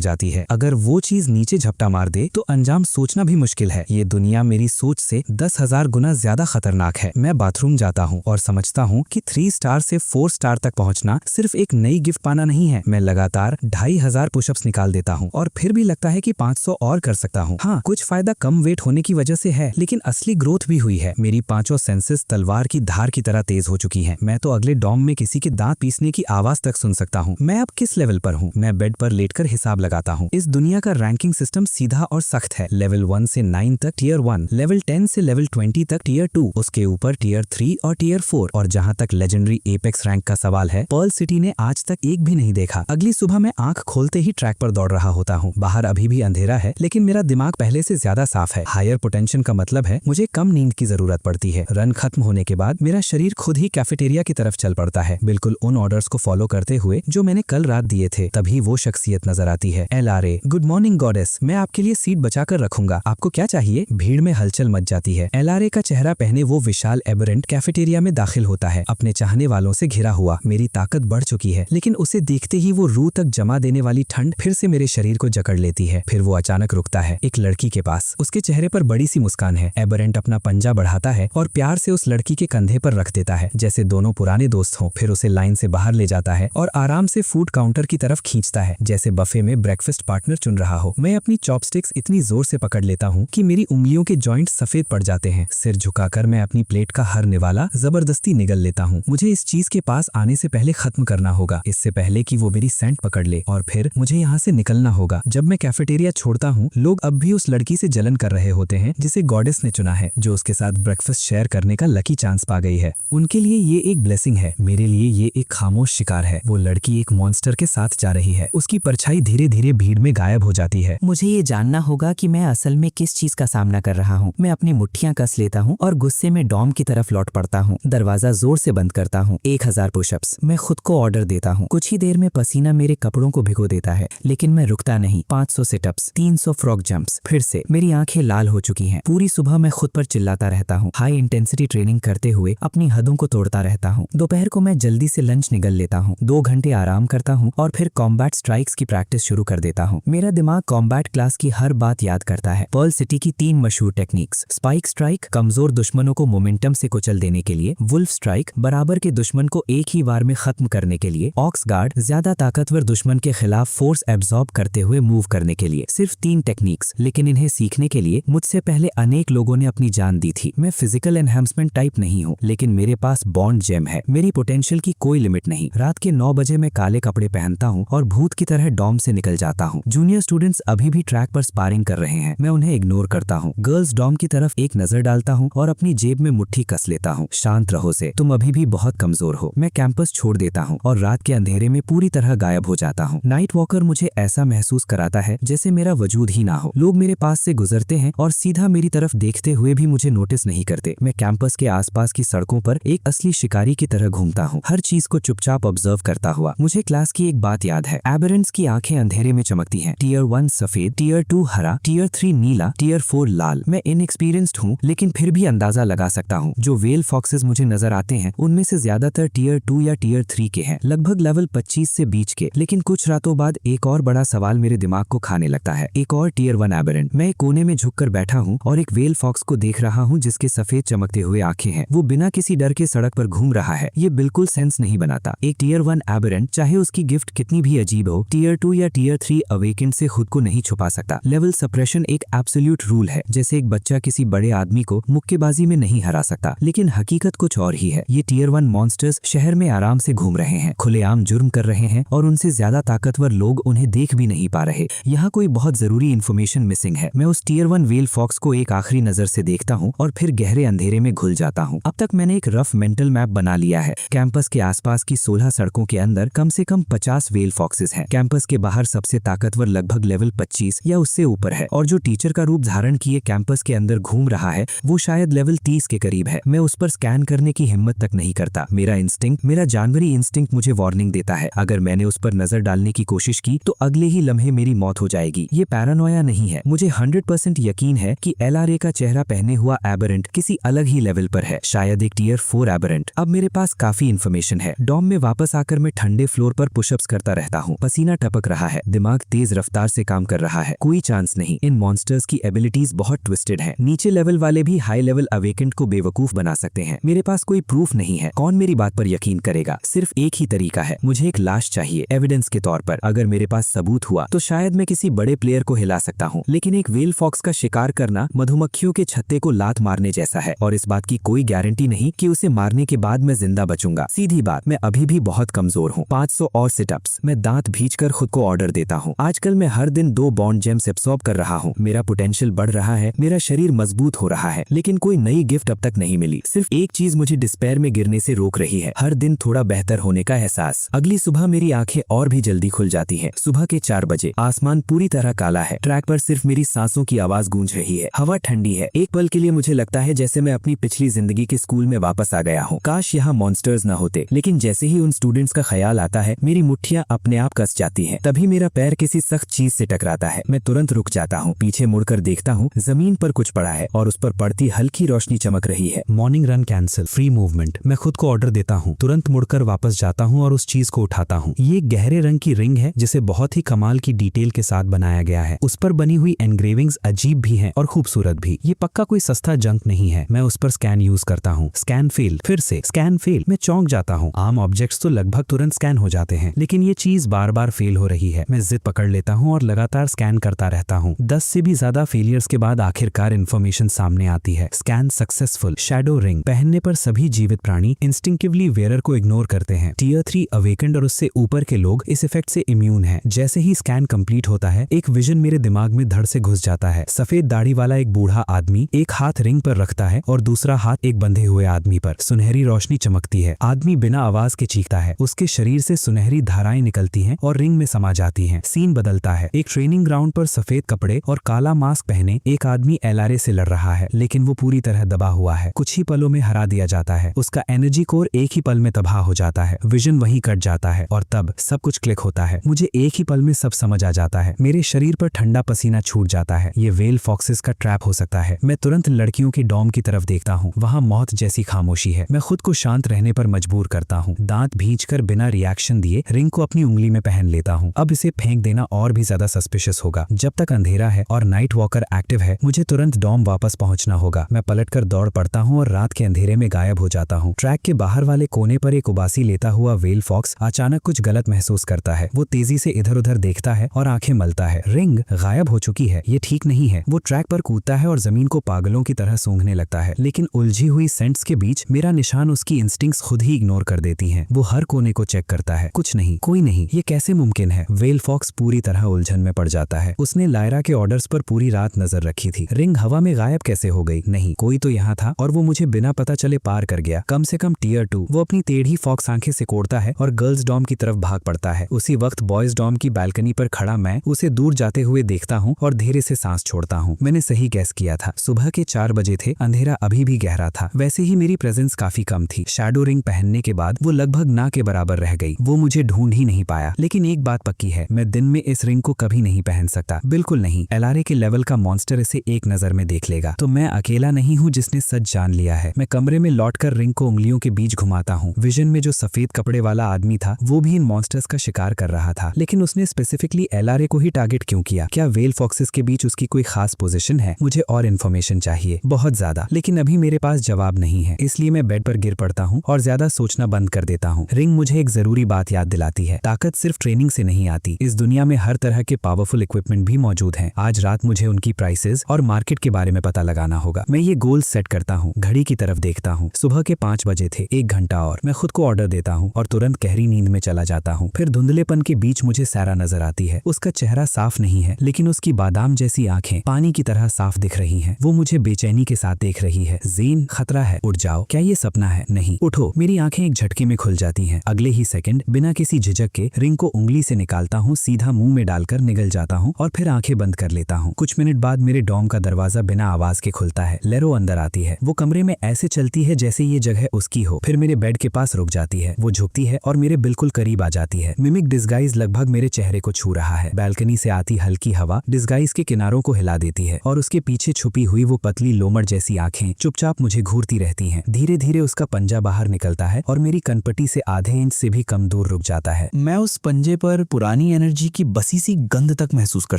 जाती है। अगर वो चीज नीचे झपटा मार दे तो अंजाम सोचना भी मुश्किल है। ये दुनिया मेरी सोच से 10,000 गुना ज्यादा खतरनाक है। मैं बाथरूम जाता हूँ और समझता हूँ कि 3 स्टार से 4 स्टार तक पहुँचना सिर्फ एक नई गिफ्ट पाना नहीं है। मैं लगातार 2500 पुशअप्स निकाल देता हूँ और फिर भी लगता है कि 500 और कर सकता हूँ। हाँ, कुछ फायदा कम वेट होने की वजह से है, लेकिन असली ग्रोथ भी हुई है। मेरी 5 सेंसेस तलवार की धार की तरह तेज हो चुकी हैं। मैं तो अगले डॉम में किसी के दांत पीसने की आवाज तक सुन सकता हूँ। मैं अब किस लेवल पर हूँ? मैं बेड पर लेटकर हिसाब लगाता हूँ। इस दुनिया का रैंकिंग सिस्टम सीधा और सख्त है। लेवल 1 से 9 तक टियर 1, लेवल 10 से लेवल 20 तक टियर 2, उसके ऊपर टियर 3 और टियर 4। और जहाँ तक लेजेंडरी एपेक्स रैंक का सवाल है, पर्ल सिटी ने आज तक एक भी नहीं देखा। अगली सुबह मैं आंख खोलते ही ट्रैक पर दौड़ रहा होता हूँ। बाहर अभी भी अंधेरा है, लेकिन मेरा दिमाग पहले से ज्यादा साफ है। हायर पोटेंशियल का मतलब है मुझे कम नींद की जरूरत पड़ती है। रन खत्म होने के बाद मेरा शरीर खुद ही कैफेटेरिया की तरफ चल पड़ता है, बिल्कुल उन ऑर्डर्स को फॉलो करते हुए जो मैंने कल रात दिए थे। तभी वो शख्सियत नजर आती है। LRA, गुड मॉर्निंग गॉडेस, मैं आपके लिए सीट बचाकर रखूंगा, आपको क्या चाहिए? भीड़ में हलचल मच जाती है। LRA का चेहरा पहने वो विशाल एबरेंट कैफेटेरिया में दाखिल होता है, अपने चाहने वालों से घिरा हुआ। मेरी ताकत बढ़ चुकी है, लेकिन उसे देखते ही वो रूह तक जमा देने वाली ठंड फिर से मेरे शरीर को जकड़ लेती है। फिर वो अचानक रुकता है एक लड़की के पास। उसके चेहरे पर बड़ी सी मुस्कान है। एबरेंट अपना पंजा बढ़ाता है और प्यार से उस लड़की के कंधे पर रख देता है, जैसे दोनों पुराने दोस्त हों। फिर उसे लाइन से बाहर ले जाता है और आराम से फूड काउंटर की तरफ खींचता है, जैसे बफे में ब्रेकफास्ट पार्टनर चुन रहा हो। मैं अपनी चॉपस्टिक्स इतनी जोर से पकड़ लेता हूँ कि मेरी उंगलियों के जॉइंट सफेद पड़ जाते हैं। सिर झुकाकर मैं अपनी प्लेट का हर निवाला जबरदस्ती निगल लेता हूँ। मुझे इस चीज के पास आने से पहले खत्म करना होगा, इससे पहले कि वो मेरी सेंट पकड़ ले, और फिर मुझे यहाँ से निकलना होगा। जब मैं कैफेटेरिया छोड़ता हूँ, लोग अब भी उस लड़की से जलन भोजन कर रहे होते हैं जिसे गॉडेस ने चुना है, जो उसके साथ ब्रेकफास्ट शेयर करने का लकी चांस पा गई है। उनके लिए ये एक ब्लेसिंग है, मेरे लिए ये एक खामोश शिकार है। वो लड़की एक मॉन्स्टर के साथ जा रही है, उसकी परछाई धीरे धीरे भीड़ में गायब हो जाती है। मुझे ये जानना होगा कि मैं असल में किस चीज का सामना कर रहा हूँ। मैं अपनी मुट्ठियां कस लेता हूँ और गुस्से में डॉम की तरफ लौट पड़ता हूँ। दरवाजा जोर से बंद करता हूँ। 1000 पुशअप्स। मैं खुद को ऑर्डर देता हूँ। कुछ ही देर में पसीना मेरे कपड़ों को भिगो देता है, लेकिन मैं रुकता नहीं। 500 सिटअप्स, 300 फ्रॉग जंप्स। फिर से मेरी आंखें लाल हो चुकी हैं। पूरी सुबह मैं खुद पर चिल्लाता रहता हूँ। हाई इंटेंसिटी ट्रेनिंग करते हुए अपनी हदों को तोड़ता रहता हूँ। दोपहर को मैं जल्दी से लंच निगल लेता हूँ। 2 घंटे आराम करता हूँ और फिर कॉम्बैट स्ट्राइक्स की प्रैक्टिस शुरू कर देता हूँ। मेरा दिमाग कॉम्बैट क्लास की हर बात याद करता है। पर्ल सिटी की 3 मशहूर टेक्निक्स। स्पाइक स्ट्राइक, कमजोर दुश्मनों को मोमेंटम से कुचल देने के लिए। वुल्फ स्ट्राइक, बराबर के दुश्मन को एक ही बार में खत्म करने के लिए। ऑक्स गार्ड, ज्यादा ताकतवर दुश्मन के खिलाफ फोर्स एब्जॉर्ब करते हुए मूव करने के लिए। सिर्फ 3 टेक्निक्स, लेकिन इन्हें सीखने के लिए मुझसे पहले अनेक लोगों ने अपनी जान दी थी। मैं फिजिकल एनहांसमेंट टाइप नहीं हूँ, लेकिन मेरे पास बॉन्ड जेम है। मेरी पोटेंशियल की कोई लिमिट नहीं। रात के 9 बजे मैं काले कपड़े पहनता हूँ और भूत की तरह डॉम से निकल जाता हूँ। जूनियर स्टूडेंट्स अभी भी ट्रैक पर स्पारिंग कर रहे हैं। मैं उन्हें इग्नोर करता हूँ। गर्ल्स डॉम की तरफ एक नजर डालता हूँ और अपनी जेब में मुट्ठी कस लेता हूँ। शांत रहो से, तुम अभी भी बहुत कमजोर हो। मैं कैंपस छोड़ देता हूँ और रात के अंधेरे में पूरी तरह गायब हो जाता हूँ। नाइट वॉकर मुझे ऐसा महसूस कराता है जैसे मेरा वजूद ही ना हो। लोग मेरे पास से गुजरते हैं और सीधा मेरी तरफ देखते हुए भी मुझे नोटिस नहीं करते। मैं कैंपस के आसपास की सड़कों पर एक असली शिकारी की तरह घूमता हूँ, हर चीज को चुपचाप ऑब्जर्व करता हुआ। मुझे क्लास की एक बात याद है। एबेरेंट्स की आंखें अंधेरे में चमकती हैं। टियर 1 सफेद, टियर 2 हरा, टियर 3 नीला, टियर 4 लाल। मैं इनएक्सपीरियंस्ड हूँ, लेकिन फिर भी अंदाजा लगा सकता हूँ। जो वेल फॉक्सेस मुझे नजर आते हैं उनमें से ज्यादातर टियर 2 या टियर 3 के हैं, लगभग लेवल 25 से बीच के। लेकिन कुछ रातों बाद एक और बड़ा सवाल मेरे दिमाग को खाने लगता है। एक और टियर 1 एबेरेंट। मैं एक कोने में झुककर बैठा हूँ और एक वेल फॉक्स को देख रहा हूँ जिसके सफेद चमकते हुए आंखें हैं। वो बिना किसी डर के सड़क पर घूम रहा है। ये बिल्कुल सेंस नहीं बनाता। एक टियर 1 एबेरेंट, चाहे उसकी गिफ्ट कितनी भी अजीब हो, टियर 2 या टियर 3 अवेकेंड से खुद को नहीं छुपा सकता। लेवल सप्रेशन एक एब्सोल्यूट रूल है, जैसे एक बच्चा किसी बड़े आदमी को मुक्केबाजी में नहीं हरा सकता। लेकिन हकीकत कुछ और ही है। ये टियर 1 मॉन्स्टर्स शहर में आराम से घूम रहे हैं, खुलेआम जुर्म कर रहे हैं और उनसे ज्यादा ताकतवर लोग उन्हें देख भी नहीं पा रहे। यहाँ कोई बहुत जरूरी इन्फॉर्मेशन मिसिंग है। मैं उस टियर 1 वेल फॉक्स को एक आखिरी नजर से देखता हूँ और फिर गहरे अंधेरे में घुल जाता हूँ। अब तक मैंने एक रफ मेंटल मैप बना लिया है। कैंपस के आसपास की 16 सड़कों के अंदर कम से कम 50 वेल फॉक्सेस हैं। कैंपस के बाहर सबसे ताकतवर लगभग लेवल 25 या उससे ऊपर है, और जो टीचर का रूप धारण किए कैंपस के अंदर घूम रहा है वो शायद लेवल 30 के करीब है। मैं उस पर स्कैन करने की हिम्मत तक नहीं करता। मेरा इंस्टिंक्ट, मेरा जानवरी इंस्टिंक्ट मुझे वार्निंग देता है। अगर मैंने उस पर नजर डालने की कोशिश की तो अगले ही लम्हे मेरी मौत हो जाएगी। ये पैरानोया नहीं है। मुझे 100% यकीन है कि LRA का चेहरा पहने हुआ एबेरेंट किसी अलग ही लेवल पर है, शायद एक टियर 4 एबेरेंट। अब मेरे पास काफी इन्फॉर्मेशन है। डॉम में वापस आकर मैं ठंडे फ्लोर पर पुशअप्स करता रहता हूँ। पसीना टपक रहा है, दिमाग तेज रफ्तार से काम कर रहा है। कोई चांस नहीं। इन मॉन्स्टर्स की एबिलिटीज बहुत ट्विस्टेड है। नीचे लेवल वाले भी हाई लेवल अवेकेंड को बेवकूफ बना सकते हैं। मेरे पास कोई प्रूफ नहीं है। कौन मेरी बात पर यकीन करेगा? सिर्फ एक ही तरीका है, मुझे एक लाश चाहिए एविडेंस के तौर पर। अगर मेरे पास सबूत हुआ तो शायद मैं किसी बड़े प्लेयर को हिला सकता हूँ, लेकिन एक वेल फॉक्स का शिकार करना मधुमक्खियों के छत्ते को लात मारने जैसा है, और इस बात की कोई गारंटी नहीं कि उसे मारने के बाद मैं जिंदा बचूंगा। सीधी बात, मैं अभी भी बहुत कमजोर हूँ। 500 और सिटअप्स। मैं दांत भींचकर खुद को ऑर्डर देता हूँ। आजकल मैं हर दिन 2 बॉन्ड जेम्स एब्सॉर्ब कर रहा हूँ। मेरा पोटेंशियल बढ़ रहा है, मेरा शरीर मजबूत हो रहा है, लेकिन कोई नई गिफ्ट अब तक नहीं मिली। सिर्फ एक चीज मुझे डिस्पेयर में गिरने से रोक रही है, हर दिन थोड़ा बेहतर होने का एहसास। अगली सुबह मेरी आंखें और भी जल्दी खुल जाती हैं। सुबह के 4 बजे। आसमान पूरी तरह काला है। ट्रैक पर सिर्फ मेरी सांसों की आवाज गूंज रही है। हवा ठंडी है। एक पल के लिए मुझे लगता है जैसे मैं अपनी पिछली जिंदगी के स्कूल में वापस आ गया हूँ। काश यहाँ मॉन्स्टर्स न होते, लेकिन जैसे ही उन स्टूडेंट्स का ख्याल आता है मेरी मुट्ठियां अपने आप कस जाती हैं। तभी मेरा पैर किसी सख्त चीज से टकराता है। मैं तुरंत रुक जाता हूँ। पीछे मुड़कर देखता हूँ, जमीन पर कुछ पड़ा है और उस पर पड़ती हल्की रोशनी चमक रही है। Morning run cancel, free movement. मैं खुद को ऑर्डर देता हूँ, तुरंत मुड़कर वापस जाता हूँ और उस चीज को उठाता हूँ। ये गहरे रंग की रिंग है जिसे बहुत ही कमाल की डिटेल के साथ बनाया गया है। उस पर बनी हुई एनग्रेविंग्स अजीब भी हैं और खूबसूरत भी। ये पक्का कोई सस्ता जंक नहीं है। मैं उस पर स्कैन यूज करता हूँ। स्कैन फेल, फिर से स्कैन फेल। मैं चौंक जाता हूँ। आम ऑब्जेक्ट्स तो लगभग तुरंत स्कैन हो जाते हैं, लेकिन ये चीज बार बार फेल हो रही है। मैं जिद पकड़ लेता हूँ और लगातार स्कैन करता रहता हूँ। 10 से भी ज्यादा फेलियर्स के बाद आखिरकार इन्फॉर्मेशन सामने आती है। Scan successful. शैडो रिंग पहनने पर सभी जीवित प्राणी इंस्टिंक्टिवली वेयर को इग्नोर करते हैं। टियर 3 अवेकेंड और उससे ऊपर के लोग इस इफेक्ट से इम्यून हैं। जैसे ही स्कैन कंप्लीट होता है एक विजन मेरे दिमाग में धड़ से घुस जाता है। सफेद दाढ़ी वाला एक बूढ़ा आदमी एक हाथ रिंग पर रखता है और दूसरा हाथ एक बंधे हुए आदमी पर। सुनहरी रोशनी चमकती है। आदमी बिना आवाज के चीखता है। उसके शरीर से सुनहरी धाराएं निकलती हैं और रिंग में समा जाती हैं। सीन बदलता है। एक ट्रेनिंग ग्राउंड पर सफेद कपड़े और काला मास्क पहने एक आदमी LRA से लड़ रहा है, लेकिन वो पूरी तरह दबा हुआ है। कुछ ही पलों में हरा दिया जाता है। उसका एनर्जी कोर एक ही पल में तबाह हो जाता है। विजन वहीं कट जाता है और तब सब कुछ क्लिक होता है। मुझे एक ही पल में सब समझ आ जाता है। मेरे शरीर पर ठंडा पसीना छूट जाता है। ये वेल फॉक्सेस का ट्रैप हो सकता है। मैं तुरंत लड़कियों की डॉम की तरफ देखता हूँ। वहाँ मौत जैसी खामोशी है। मैं खुद को शांत रहने पर मजबूर करता हूँ। दांत भींचकर बिना रिएक्शन दिए रिंग को अपनी उंगली में पहन लेता हूँ। अब इसे फेंक देना और भी ज्यादा सस्पिशियस होगा। जब तक अंधेरा है और नाइट वॉकर एक्टिव है, मुझे तुरंत डॉम वापस पहुंचना होगा। मैं पलटकर दौड़ पड़ता हूँ और रात के अंधेरे में गायब हो जाता हूँ। ट्रैक के बाहर वाले कोने पर एक उबासी लेता हुआ वेल फॉक्स अचानक कुछ गलत महसूस करता है। वो तेजी से इधर उधर देखता है और आंखें मलता है। रिंग गायब हो चुकी है। ये ठीक नहीं है। वो ट्रैक पर कूदता है और जमीन को पागलों की तरह सूंघने लगता है, लेकिन उलझी हुई सेंट्स के बीच मेरा निशान उसकी इंस्टिंक्ट्स खुद ही इग्नोर कर देती हैं। वो हर कोने को चेक करता है। कुछ नहीं, कोई नहीं। ये कैसे मुमकिन है? वेल फॉक्स पूरी तरह उलझन में पड़ जाता है। उसने लायरा के ऑर्डर्स पर पूरी रात नजर रखी थी। रिंग हवा में गायब कैसे हो गई? नहीं, कोई तो यहाँ था और वो मुझे बिना पता चले पार कर गया। कम से कम टियर 2। वो अपनी टेढ़ी फॉक्स आंखें सिकोड़ता है और गर्ल्स डॉम की तरफ भाग पड़ता है। उसी वक्त बॉयज डॉम की बालकनी पर खड़ा मैं उसे दूर जाते हुए देखता हूँ और धीरे से सांस छोड़ता हूँ। मैंने सही गैस किया था। सुबह के 4 बजे थे। अंधेरा अभी भी गहरा था। वैसे ही मेरी प्रेजेंस काफी कम थी। शैडो रिंग पहनने के बाद वो लगभग ना के बराबर रह गई। वो मुझे ढूंढ ही नहीं पाया। लेकिन एक बात पक्की है, मैं दिन में इस रिंग को कभी नहीं पहन सकता। बिल्कुल नहीं। LRA के लेवल का मॉन्स्टर इसे एक नजर में देख लेगा। तो मैं अकेला नहीं हूँ जिसने सच जान लिया है। मैं कमरे में लौटकर रिंग को उंगलियों के बीच घुमाता हूँ। विजन में जो सफेद कपड़े वाला आदमी था वो भी इन मॉन्स्टर्स का शिकार कर रहा था, लेकिन उसने स्पेसिफिकली LRA को ही टारगेट क्यों किया? क्या वेल फॉक्सेस के बीच उसकी कोई खास पोजीशन है? मुझे और इन्फॉर्मेशन चाहिए, बहुत ज्यादा, लेकिन अभी मेरे पास जवाब नहीं है। इसलिए मैं बेड पर गिर पड़ता हूँ और ज्यादा सोचना बंद कर देता हूँ। रिंग मुझे एक जरूरी बात याद दिलाती है। ताकत सिर्फ ट्रेनिंग से नहीं आती। इस दुनिया में हर तरह के पावरफुल इक्विपमेंट भी मौजूद हैं। आज रात मुझे उनकी प्राइसेस और मार्केट के बारे में पता लगाना होगा। मैं ये गोल सेट करता हूँ। घड़ी की तरफ देखता हूँ। सुबह के 5 बजे थे। 1 घंटा और। मैं खुद को ऑर्डर देता हूँ और तुरंत गहरी नींद में चला जाता हूँ। फिर धुंधलेपन के बीच मुझे सैरा नजर आती है। उसका चेहरा साफ नहीं है, लेकिन उसकी बादाम जैसी आंखें पानी की तरह साफ दिख रही हैं। वो मुझे बेचैनी के साथ देख रही है। ज़ीन, खतरा है, उठ जाओ। क्या ये सपना है? नहीं, उठो। मेरी आंखें एक झटके में खुल जाती हैं। अगले ही सेकंड बिना किसी झिझक के रिंग को उंगली से निकालता हूँ, सीधा मुंह में डालकर निगल जाता हूँ और फिर आंखें बंद कर लेता हूँ। कुछ मिनट बाद मेरे डॉम का दरवाजा बिना आवाज के खुलता है। लेरो अंदर आती है। वो कमरे में ऐसे चलती है जैसे ये जगह उसकी हो। फिर मेरे बेड के पास रुक जाती है। वो झुकती है और मेरे बिल्कुल करीब आ जाती है। मिमिक डिस्गाइज लगभग मेरे चेहरे को छू रहा है। बालकनी से आती हल्की हवा डिस्गाइज के किनारों को हिला देती है और उसके पीछे छुपी हुई वो पतली लोमड़ जैसी आंखें चुपचाप मुझे घूरती रहती हैं। धीरे धीरे उसका पंजा बाहर निकलता है और मेरी कनपटी से आधे इंच से भी कम दूर रुक जाता है। मैं उस पंजे पर पुरानी एनर्जी की बसी सी गंध तक महसूस कर